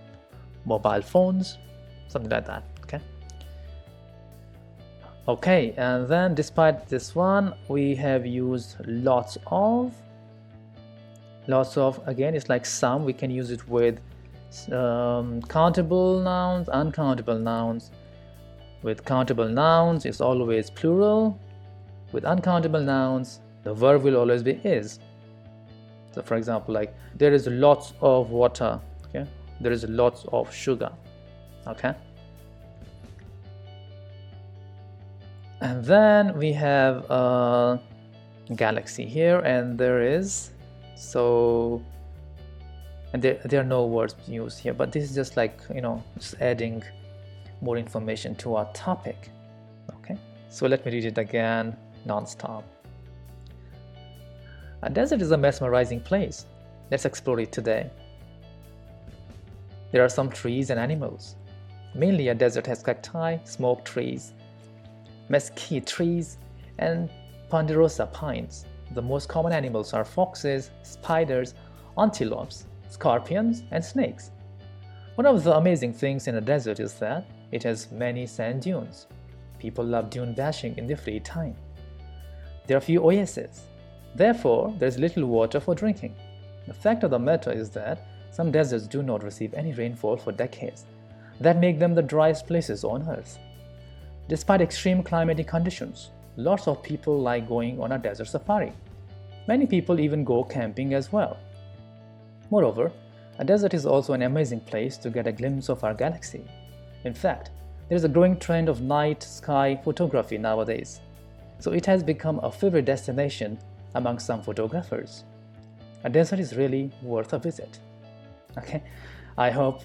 mobile phones, something like that, okay? Okay, and then despite this one, we have used lots of. Again, it's like some. We can use it with countable nouns, uncountable nouns. With countable nouns, it's always plural. With uncountable nouns, the verb will always be is. So for example, like there is lots of water, okay? There is lots of sugar, okay? And then we have a galaxy here, and there is, so, and there are no words used here, but this is just like, you know, just adding more information to our topic, okay? So let me read it again non-stop. A desert is a mesmerizing place. Let's explore it today. There are some trees and animals. Mainly a desert has cacti, smoke trees, mesquite trees, and ponderosa pines. The most common animals are foxes, spiders, antelopes, scorpions, and snakes. One of the amazing things in a desert is that it has many sand dunes. People love dune bashing in their free time. There are few oases. Therefore, there is little water for drinking. The fact of the matter is that some deserts do not receive any rainfall for decades. That make them the driest places on earth. Despite extreme climatic conditions, lots of people like going on a desert safari. Many people even go camping as well. Moreover, a desert is also an amazing place to get a glimpse of our galaxy. In fact, there is a growing trend of night sky photography nowadays. So it has become a favorite destination among some photographers. A desert is really worth a visit. Okay, I hope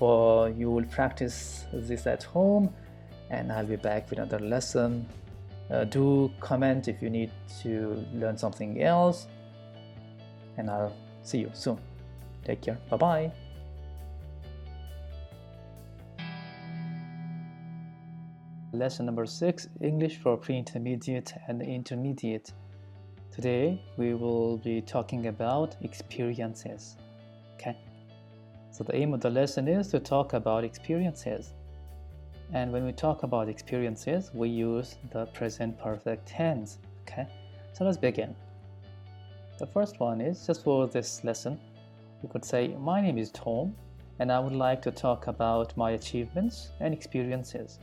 you will practice this at home, and I'll be back with another lesson. Do comment if you need to learn something else, and I'll see you soon. Take care. Bye-bye. Lesson number 6, English for pre-intermediate and intermediate. Today we will be talking about experiences. Okay, so the aim of the lesson is to talk about experiences. And when we talk about experiences, we use the present perfect tense. Okay, so let's begin. The first one is, just for this lesson, you could say, my name is Tom, and I would like to talk about my achievements and experiences.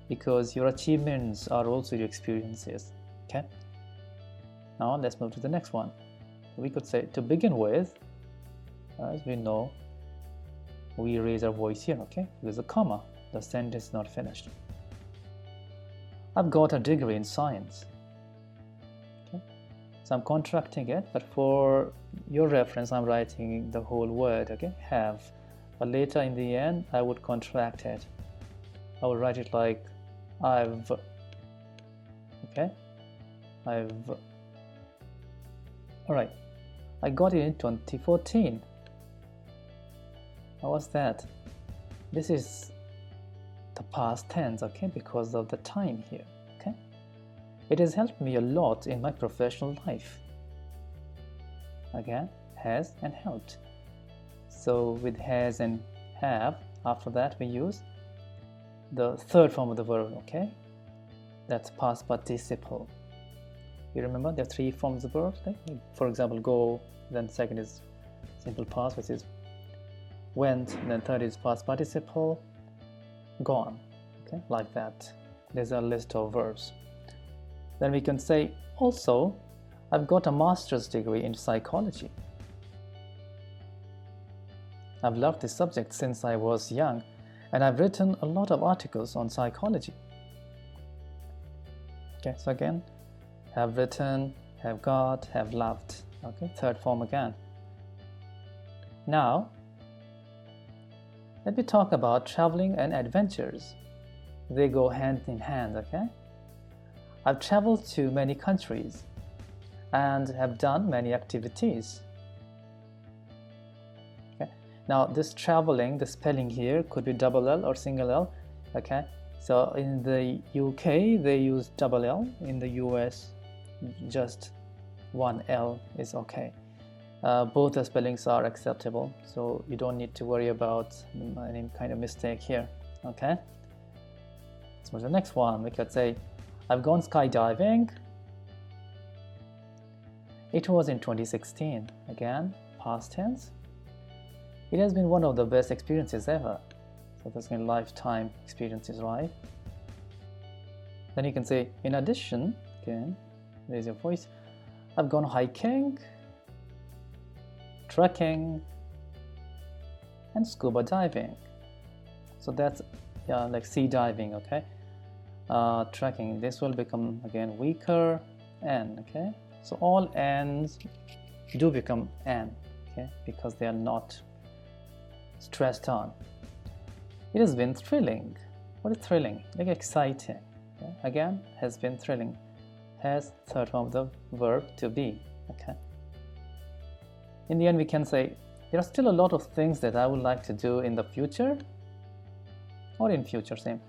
Because your achievements are also your experiences. Okay, now let's move to the next one. We could say, to begin with, as we know, we raise our voice here. Okay, there's a comma. The sentence is not finished. I've got a degree in science. Okay, so I'm contracting it, but for your reference, I'm writing the whole word. Okay, have, but later in the end, I would contract it. I will write it like I've. Okay, I've. All right, I got it in 2014. How was that? This is the past tense, okay, because of the time here. Okay, it has helped me a lot in my professional life. Again, has and helped. So with has and have, after that we use the third form of the verb. Okay, that's past participle. You remember there are three forms of verbs, like, for example, go, then second is simple past, which is went, and then third is past participle, gone. Okay, like that. There's a list of verbs. Then we can say, also, I've got a master's degree in psychology. I've loved this subject since I was young, and I've written a lot of articles on psychology. Okay, so again, have written, have got, have loved. Okay, third form again. Now, let me talk about traveling and adventures. They go hand in hand, okay? I've traveled to many countries and have done many activities. Okay. Now, this traveling, the spelling here could be double L or single L, okay? So in the UK, they use double L. In the US, just one L is okay. Both the spellings are acceptable, so you don't need to worry about any kind of mistake here, okay? So the next one, we could say, I've gone skydiving. It was in 2016. Again, past tense. It has been one of the best experiences ever. So that's been lifetime experiences, right? Then you can say, in addition, again, raise your voice. I've gone hiking, trekking, and scuba diving. So that's like sea diving, okay? Trekking, this will become again weaker N, okay? So all N's do become N, okay? Because they are not stressed on. It has been thrilling. What is thrilling? Like exciting. Okay? Again, has been thrilling. Has third form of the verb to be, okay? In the end, we can say, there are still a lot of things that I would like to do in the future, or in future, same.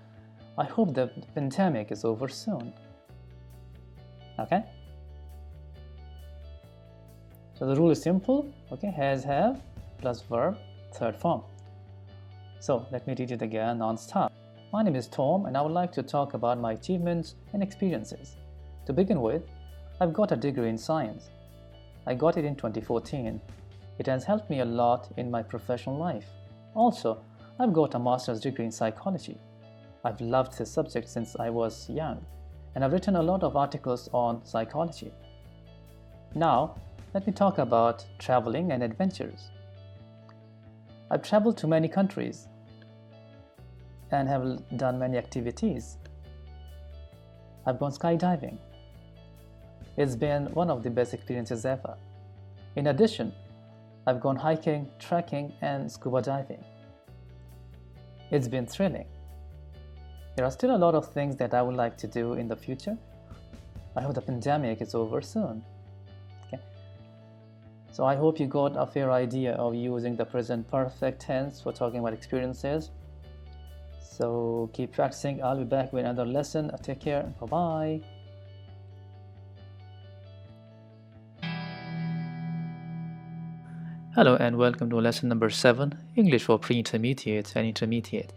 I hope the pandemic is over soon. Okay? So the rule is simple. Okay, has, have, plus verb, third form. So let me read it again non-stop. My name is Tom, and I would like to talk about my achievements and experiences. To begin with, I've got a degree in science. I got it in 2014. It has helped me a lot in my professional life. Also, I've got a master's degree in psychology. I've loved this subject since I was young, and I've written a lot of articles on psychology. Now, let me talk about traveling and adventures. I've traveled to many countries and have done many activities. I've gone skydiving. It's been one of the best experiences ever. In addition, I've gone hiking, trekking, and scuba diving. It's been thrilling. There are still a lot of things that I would like to do in the future. I hope the pandemic is over soon. Okay. So I hope you got a fair idea of using the present perfect tense for talking about experiences. So keep practicing. I'll be back with another lesson. Take care. Bye-bye. Hello and welcome to lesson number 7, English for pre-intermediate and intermediate.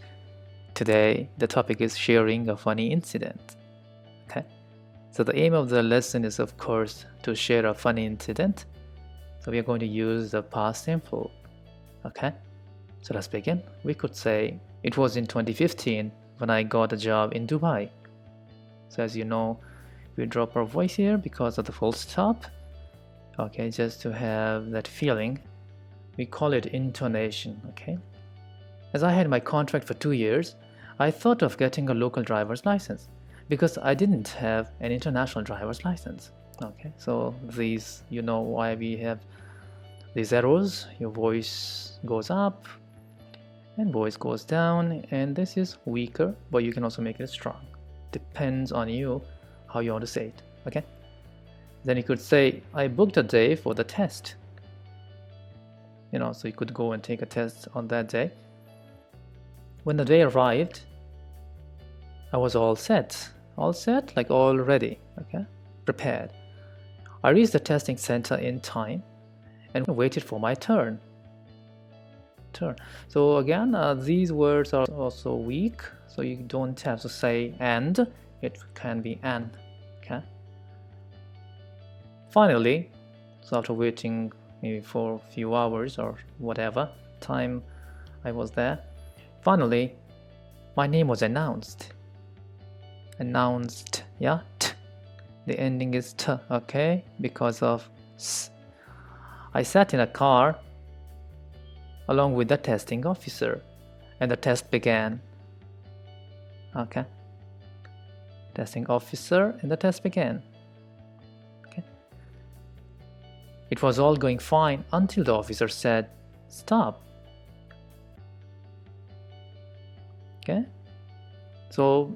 Today, the topic is sharing a funny incident. Okay, so the aim of the lesson is, of course, to share a funny incident. So we are going to use the past simple. Okay, so let's begin. We could say, it was in 2015 when I got a job in Dubai. So as you know, we drop our voice here because of the full stop. Okay, just to have that feeling. We call it intonation, okay? As I had my contract for 2 years, I thought of getting a local driver's license because I didn't have an international driver's license. Okay, so these, you know why we have these arrows. Your voice goes up and voice goes down, and this is weaker, but you can also make it strong. Depends on you how you want to say it, okay? Then you could say, I booked a day for the test. You know, so you could go and take a test on that day. When the day arrived, I was all set, like all ready, okay, prepared. I reached the testing center in time and waited for my turn. So again, these words are also weak, so you don't have to say and, it can be an, okay. Finally, so after waiting maybe for a few hours or whatever time I was there, finally my name was announced, yeah, t. The ending is t, okay, because of s. I sat in a car along with the testing officer and the test began. Okay, testing officer and the test began. Okay, it was all going fine until the officer said, stop. Okay, so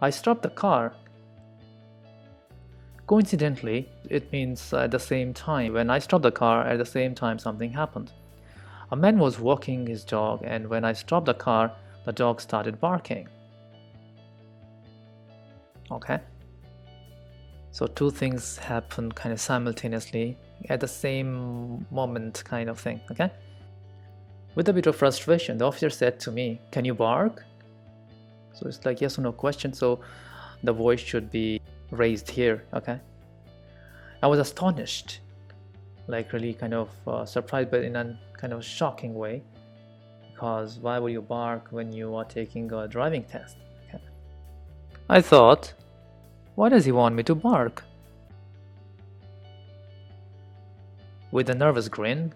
I stopped the car. Coincidentally, it means at the same time. When I stopped the car, at the same time something happened. A man was walking his dog, and when I stopped the car, the dog started barking. Okay, so two things happen kind of simultaneously at the same moment, kind of thing. Okay, with a bit of frustration, the officer said to me, "Can you bark?" So it's like yes or no question, so the voice should be raised here. Okay, I was astonished, like really kind of surprised, but in a kind of shocking way, because why would you bark when you are taking a driving test? Okay. I thought, why does he want me to bark? With a nervous grin.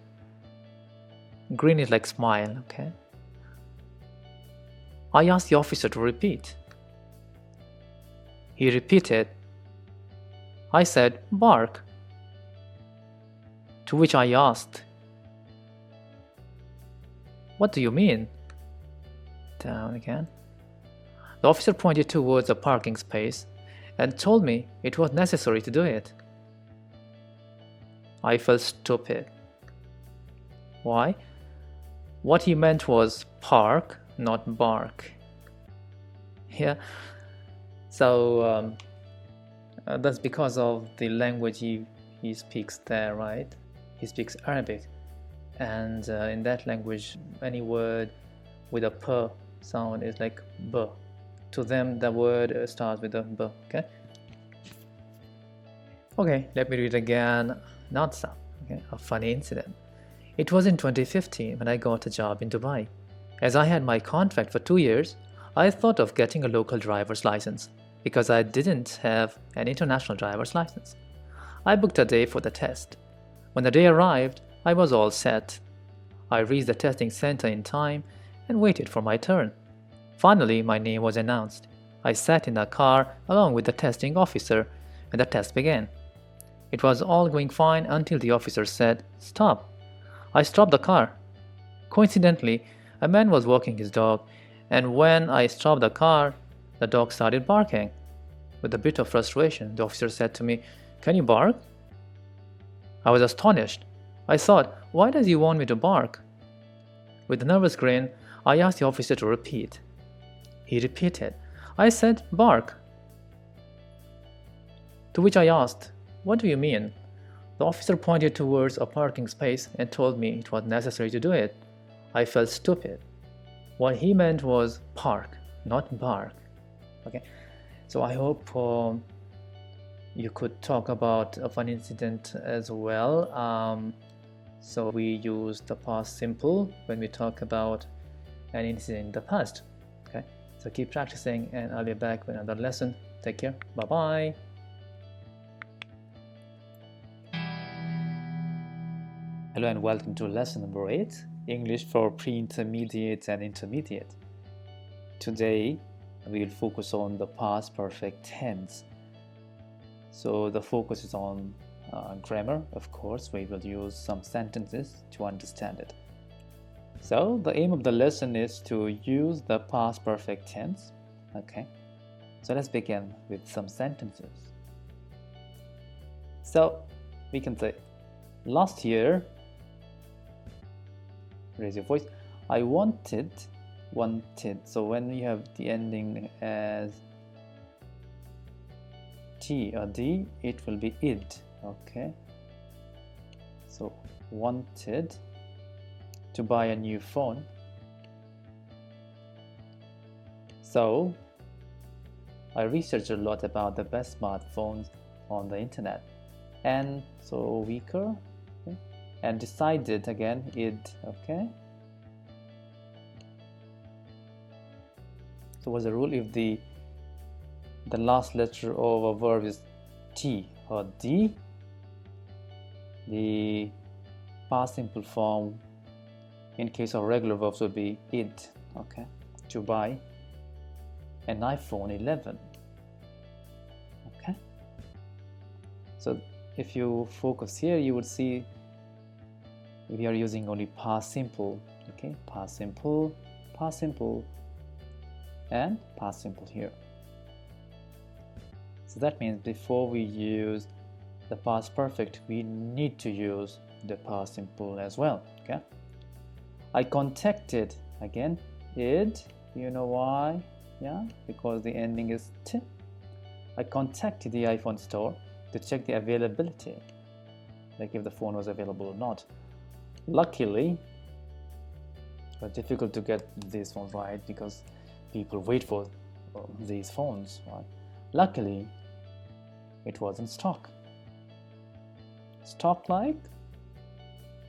Grin is like smile, okay? I asked the officer to repeat. He repeated. I said, bark. To which I asked, what do you mean? Down again. The officer pointed towards a parking space and told me it was necessary to do it. I felt stupid. Why? What he meant was park, not bark. Yeah, so that's because of the language he speaks there, right? He speaks Arabic, and in that language, any word with a p sound is like b. To them, the word starts with a b. Okay. Okay, let me read again. Not some. Okay, a funny incident. It was in 2015 when I got a job in Dubai. As I had my contract for 2 years, I thought of getting a local driver's license because I didn't have an international driver's license. I booked a day for the test. When the day arrived, I was all set. I reached the testing center in time and waited for my turn. Finally, my name was announced. I sat in the car along with the testing officer and the test began. It was all going fine until the officer said, "Stop." I stopped the car. Coincidentally, a man was walking his dog, and when I stopped the car, the dog started barking. With a bit of frustration, the officer said to me, "Can you bark?" I was astonished. I thought, why does he want me to bark? With a nervous grin, I asked the officer to repeat. He repeated. I said, bark. To which I asked, what do you mean? The officer pointed towards a parking space and told me it was necessary to do it. I felt stupid. What he meant was park, not bark. Okay, so I hope you could talk about a fun incident as well. So we use the past simple when we talk about an incident in the past. Okay, so keep practicing, and I'll be back with another lesson. Take care. Bye bye. Hello and welcome to lesson number 8, English for pre-intermediate and intermediate. Today we will focus on the past perfect tense. So the focus is on grammar, of course. We will use some sentences to understand it. So the aim of the lesson is to use the past perfect tense. Okay, so let's begin with some sentences. So we can say, last year, raise your voice, I wanted. So when you have the ending as T or D, it will be id. Okay, so wanted to buy a new phone. So I researched a lot about the best smartphones on the internet, and so weaker, okay, and decided again id. Okay, so what's the rule? If the last letter of a verb is T or D, the past simple form in case of regular verbs would be id. Okay, to buy an iPhone 11. Okay, so if you focus here, you would see we are using only past simple. Okay, past simple, and past simple here. So that means before we use the past perfect, we need to use the past simple as well. Okay, I contacted, again, it. You know why? Yeah, because the ending is t. I contacted the iPhone store to check the availability, like if the phone was available or not. Luckily, it was difficult to get these phones right because people wait for these phones, right? Luckily, it was in stock. Stock, like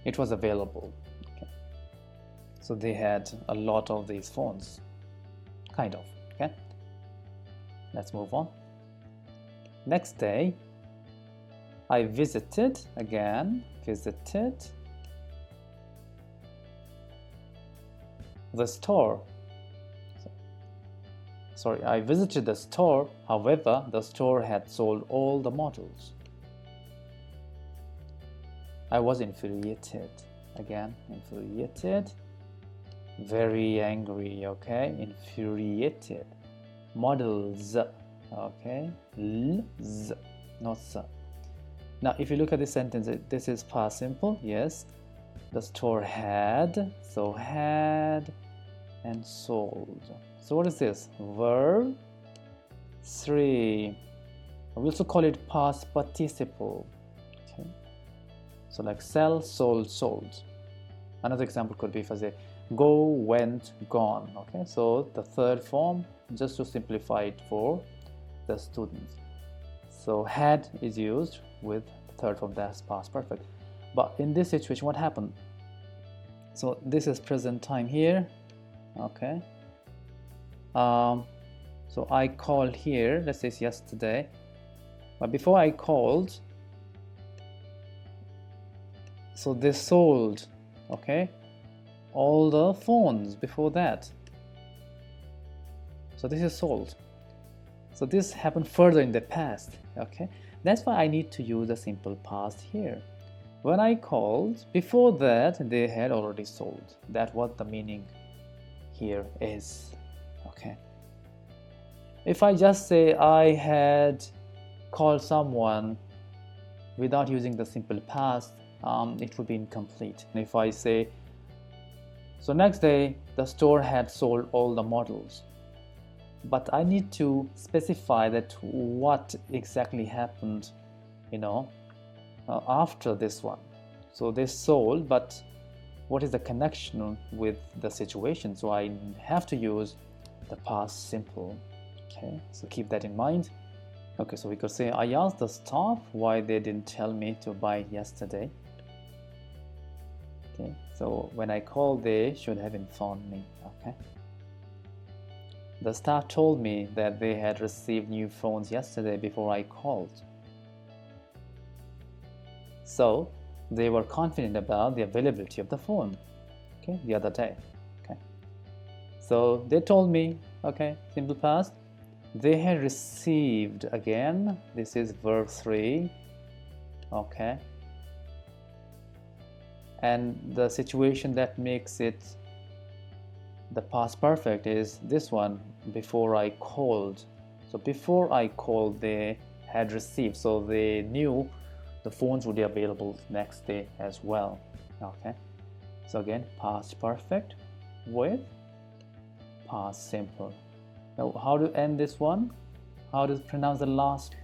it was available. Okay. So they had a lot of these phones, kind of. Okay, let's move on. Next day, I visited, again, visited the store. Sorry, I visited the store. However, the store had sold all the models. I was infuriated. Again, infuriated. Very angry, okay? Infuriated. Models, okay? L-z, not s. Now, if you look at this sentence, this is past simple, yes. The store had, so had, and sold. So what is this? Verb 3. We also call it past participle. Okay. So like sell, sold, sold. Another example could be if I say go, went, gone. Okay. So the third form, just to simplify it for the students. So had is used with the third form, that's past perfect. But in this situation, what happened? So this is present time here. Okay. So I called here, let's say it's yesterday, but before I called, so they sold, okay, all the phones before that. So this is sold. So this happened further in the past, okay. That's why I need to use a simple past here. When I called, before that, they had already sold. That's what the meaning here is, okay. If I just say I had called someone without using the simple past, it would be incomplete. And if I say, so next day the store had sold all the models, but I need to specify that what exactly happened, after this one. So they sold, but what is the connection with the situation? So I have to use the past simple. Okay, so keep that in mind. Okay, so we could say I asked the staff why they didn't tell me to buy it yesterday. Okay, so when I called, they should have informed me. Okay, the staff told me that they had received new phones yesterday before I called, so they were confident about the availability of the phone, okay, the other day. Okay, so they told me, okay, simple past, they had received, again, this is verb 3, okay, and the situation that makes it the past perfect is this one, before I called. So before I called, they had received, so they knew the phones would be available next day as well. Okay, so again, past perfect with past simple. Now how to end this one? How to pronounce the last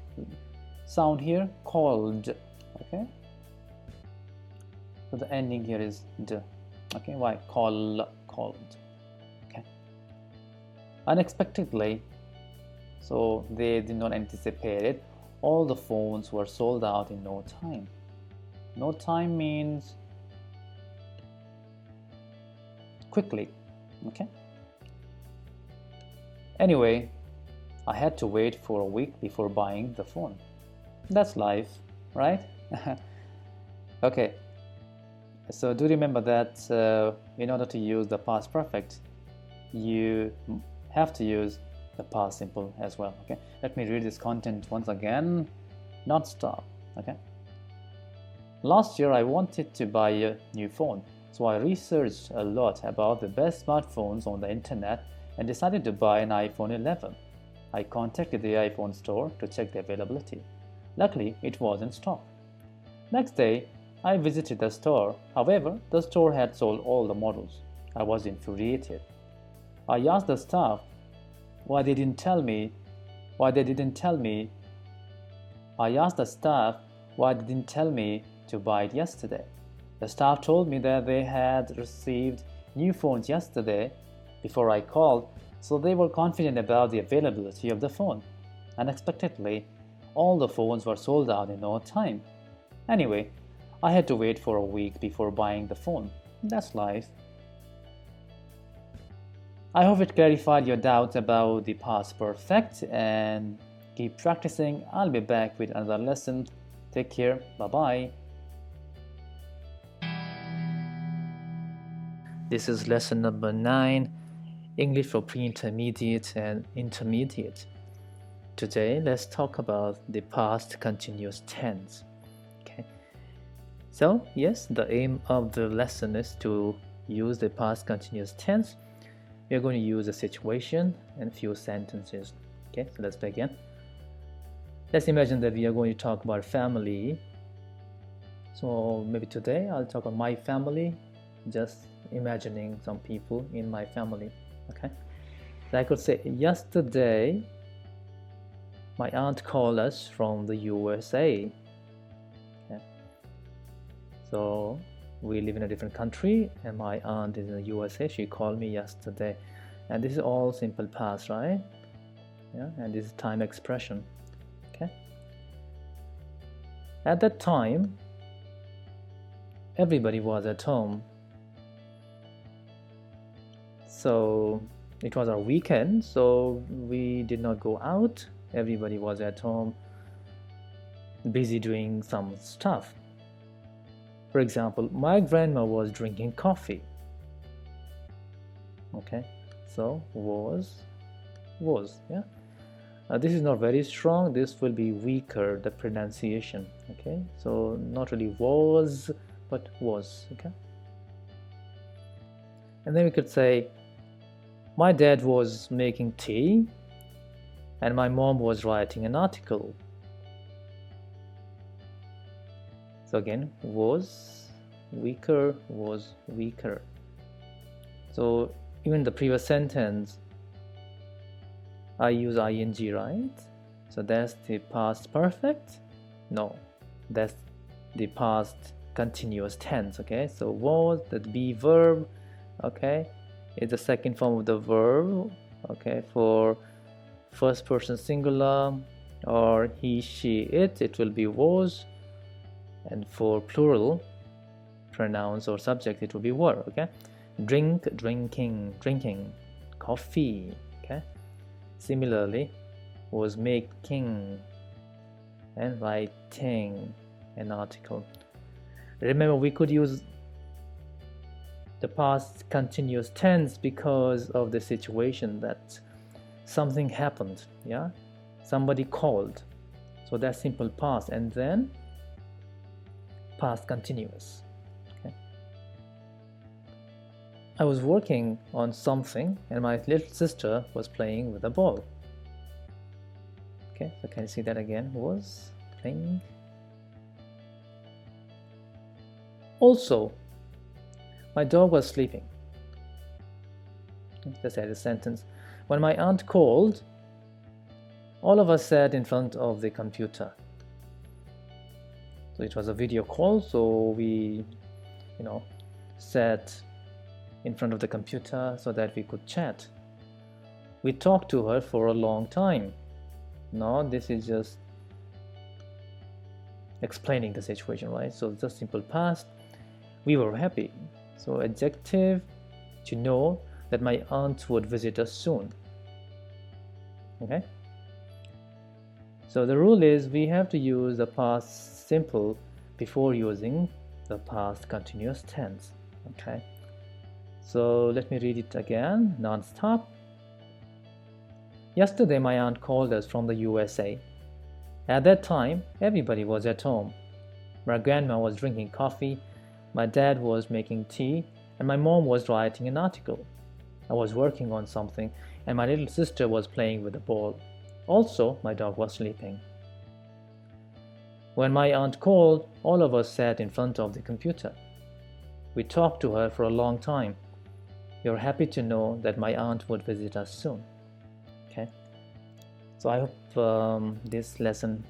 sound here? Called. Okay, so the ending here is d. Okay, why? Called. Okay, unexpectedly, so they did not anticipate it, all the phones were sold out in no time. No time means quickly. Okay, anyway, I had to wait for a week before buying the phone. That's life, right? Okay, so do remember that in order to use the past perfect, you have to use the past simple as well. Okay, let me read this content once again, non-stop. Okay, Last year I wanted to buy a new phone, so I researched a lot about the best smartphones on the internet and decided to buy an iPhone 11. I contacted the iPhone store to check the availability. Luckily, it was in stock. Next day, I visited the store. However, the store had sold all the models. I was infuriated. I asked the staff why they didn't tell me why they didn't tell me I asked the staff why they didn't tell me to buy it yesterday. The staff told me that they had received new phones yesterday before I called, so they were confident about the availability of the phone. Unexpectedly, all the phones were sold out in no time. Anyway, I had to wait for a week before buying the phone. That's life. I hope it clarified your doubts about the past perfect, and keep practicing. I'll be back with another lesson. Take care. Bye-bye. This is lesson number 9, English for pre-intermediate and intermediate. Today, let's talk about the past continuous tense. Okay. So, yes, the aim of the lesson is to use the past continuous tense. We are going to use a situation and a few sentences. Okay, so let's begin. Let's imagine that we are going to talk about family. So maybe today I'll talk about my family, just imagining some people in my family. Okay, so I could say, yesterday my aunt called us from the USA. Okay. So we live in a different country and my aunt is in the USA. She called me yesterday, and this is all simple past, right? Yeah, and this is time expression. Okay. At that time, everybody was at home. So it was our weekend, so we did not go out. Everybody was at home, busy doing some stuff. For example, my grandma was drinking coffee. Okay, so was, yeah. This is not very strong. This will be weaker, the pronunciation. Okay, so not really was, but was. Okay, and then we could say, my dad was making tea and my mom was writing an article. So again, was weaker, was weaker. So even the previous sentence, I use ing, right? So that's the past perfect? No, that's the past continuous tense. Okay, so was, that be verb, okay, is the second form of the verb. Okay, for first person singular or he, she, it will be was, and for plural pronouns or subject it will be were. Okay, drink, drinking, drinking, coffee. Okay, similarly, was making and writing an article. Remember, we could use the past continuous tense because of the situation that something happened. Yeah, somebody called, so that's simple past, and then past continuous. Okay, I was working on something and my little sister was playing with a ball. Okay, so can you see that again? Was playing. Also, my dog was sleeping. Let's add a sentence. When my aunt called, all of us sat in front of the computer. So it was a video call, so we, sat in front of the computer so that we could chat. We talked to her for a long time. No, this is just explaining the situation, right? So just simple past. We were happy. So adjective, to know that my aunt would visit us soon. Okay, so the rule is we have to use the past simple before using the past continuous tense. Okay, so let me read it again non-stop. Yesterday my aunt called us from the USA. At that time, everybody was at home. My grandma was drinking coffee, my dad was making tea, and my mom was writing an article. I was working on something, and my little sister was playing with a ball. Also, my dog was sleeping. When my aunt called, all of us sat in front of the computer. We talked to her for a long time. We were happy to know that my aunt would visit us soon. Okay, so I hope this lesson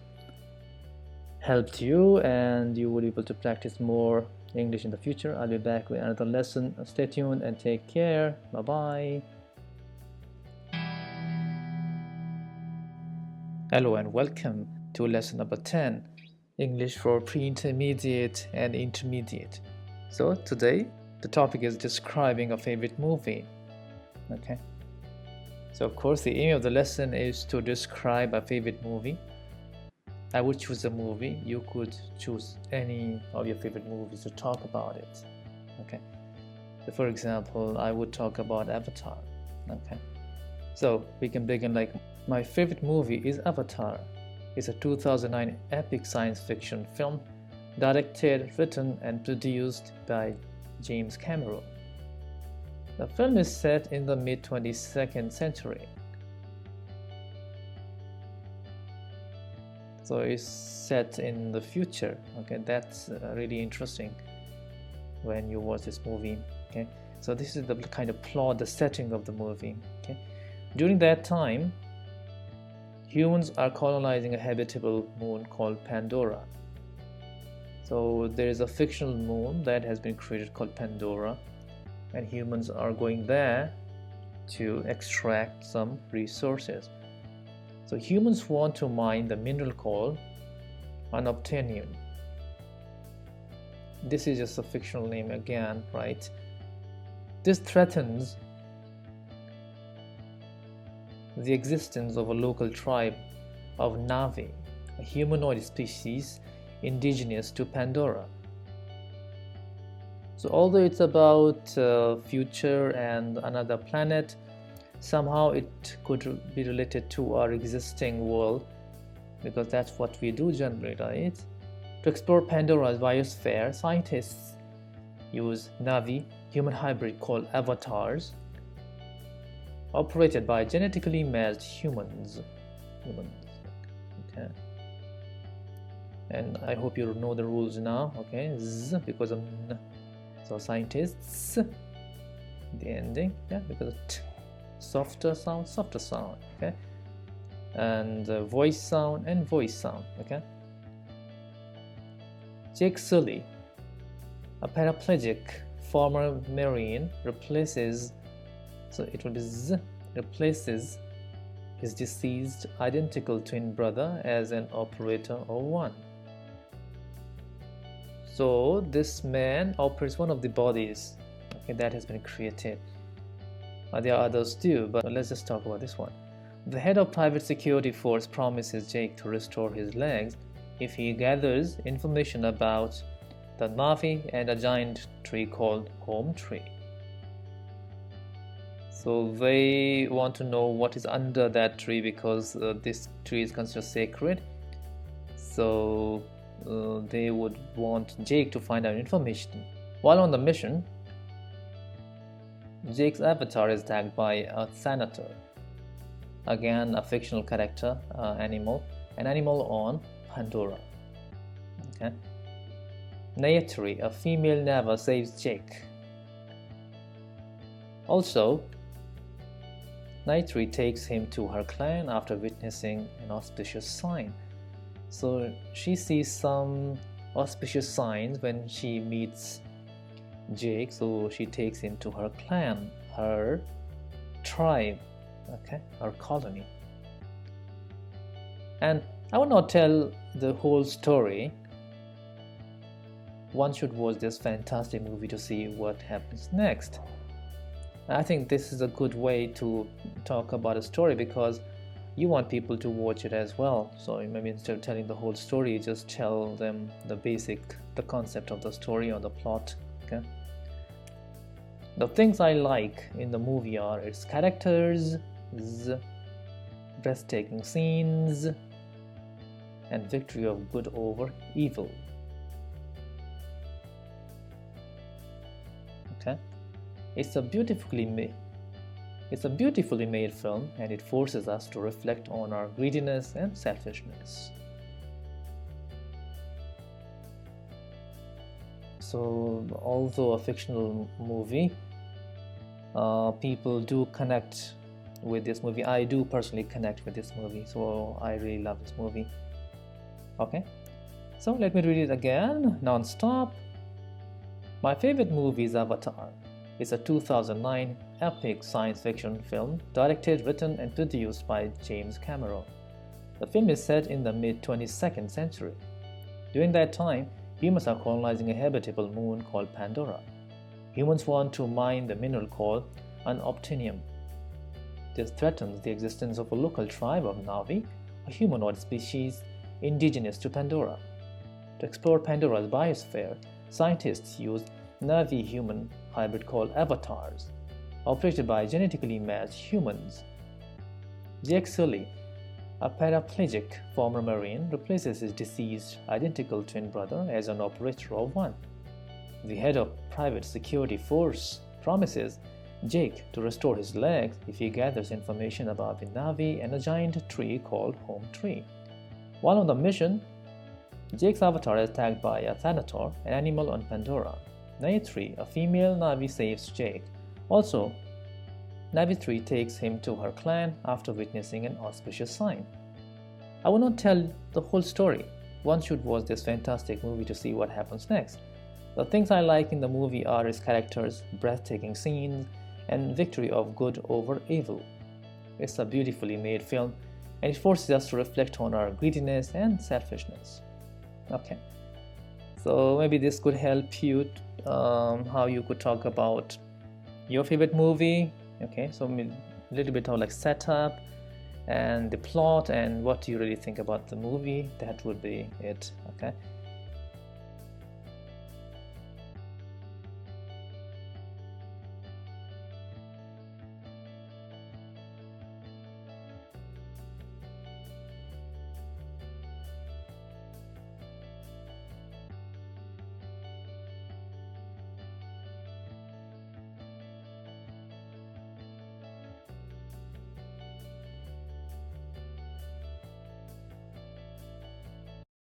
helped you and you will be able to practice more English in the future. I'll be back with another lesson. Stay tuned and take care. Bye bye. Hello and welcome to lesson number 10, English for pre-intermediate and intermediate. So today the topic is describing a favorite movie. Okay, so of course the aim of the lesson is to describe a favorite movie. I would choose a movie. You could choose any of your favorite movies to talk about it. Okay, so for example, I would talk about Avatar. Okay, so we can begin like, my favorite movie is Avatar. It's a 2009 epic science fiction film directed, written and produced by James Cameron. The film is set in the mid-22nd century. So it's set in the future. Okay, that's really interesting when you watch this movie. Okay, so this is the kind of plot, the setting of the movie. Okay, during that time, humans are colonizing a habitable moon called Pandora. So there is a fictional moon that has been created called Pandora, and humans are going there to extract some resources. So humans want to mine the mineral called unobtainium. This is just a fictional name again, right? This threatens the existence of a local tribe of Na'vi, a humanoid species indigenous to Pandora. So although it's about future and another planet, somehow it could be related to our existing world, because that's what we do generally, right? To explore Pandora's biosphere, scientists use Na'vi, human hybrid called avatars, operated by genetically matched humans. Okay. And I hope you know the rules now. Okay, Z because of N. So scientists, the ending, yeah, because of T. Softer sound, okay, and voice sound and voice sound. Okay, Jake Sully, a paraplegic former Marine, replaces, so it will be Z, replaces his deceased identical twin brother as an operator of one. So this man operates one of the bodies, okay, that has been created. There are others too, but let's just talk about this one. The head of private security force promises Jake to restore his legs if he gathers information about the Na'vi and a giant tree called Home Tree. So they want to know what is under that tree, because this tree is considered sacred. So they would want Jake to find out information. While on the mission, Jake's avatar is attacked by a senator, again a fictional character, an animal on Pandora. Okay. Nayatri, a female Nava, saves Jake. Also, Nayatri takes him to her clan after witnessing an auspicious sign. So she sees some auspicious signs when she meets Jake, so she takes him to her clan, her tribe, okay, her colony. And I will not tell the whole story. One should watch this fantastic movie to see what happens next. I think this is a good way to talk about a story, because you want people to watch it as well. So maybe instead of telling the whole story, just tell them the concept of the story or the plot. Okay. The things I like in the movie are its characters, breathtaking scenes, and victory of good over evil. It's a beautifully made it's a beautifully made film, and it forces us to reflect on our greediness and selfishness. So, although a fictional movie, people do connect with this movie. I do personally connect with this movie, so I really love this movie. Okay, so let me read it again non-stop. My favorite movie is Avatar. It's a 2009 epic science fiction film directed, written, and produced by James Cameron. The film is set in the mid 22nd century. During that time, humans are colonizing a habitable moon called Pandora. Humans want to mine the mineral called unobtainium. This threatens the existence of a local tribe of Navi, a humanoid species indigenous to Pandora. To explore Pandora's biosphere, scientists used Navi-human hybrid called avatars, operated by genetically matched humans. Jake Sully, a paraplegic former Marine, replaces his deceased identical twin brother as an operator of one. The head of private security force promises Jake to restore his legs if he gathers information about the Navi and a giant tree called Home Tree. While on the mission, Jake's avatar is attacked by a Thanator, an animal on Pandora. Navi 3, a female Navi, saves Jake. Also, Navi 3 takes him to her clan after witnessing an auspicious sign. I will not tell the whole story. One should watch this fantastic movie to see what happens next. The things I like in the movie are its characters, breathtaking scenes, and victory of good over evil. It's a beautifully made film, and it forces us to reflect on our greediness and selfishness. Okay, so maybe this could help you how you could talk about your favorite movie. Okay, so a little bit of like setup and the plot and what do you really think about the movie. That would be it. Okay,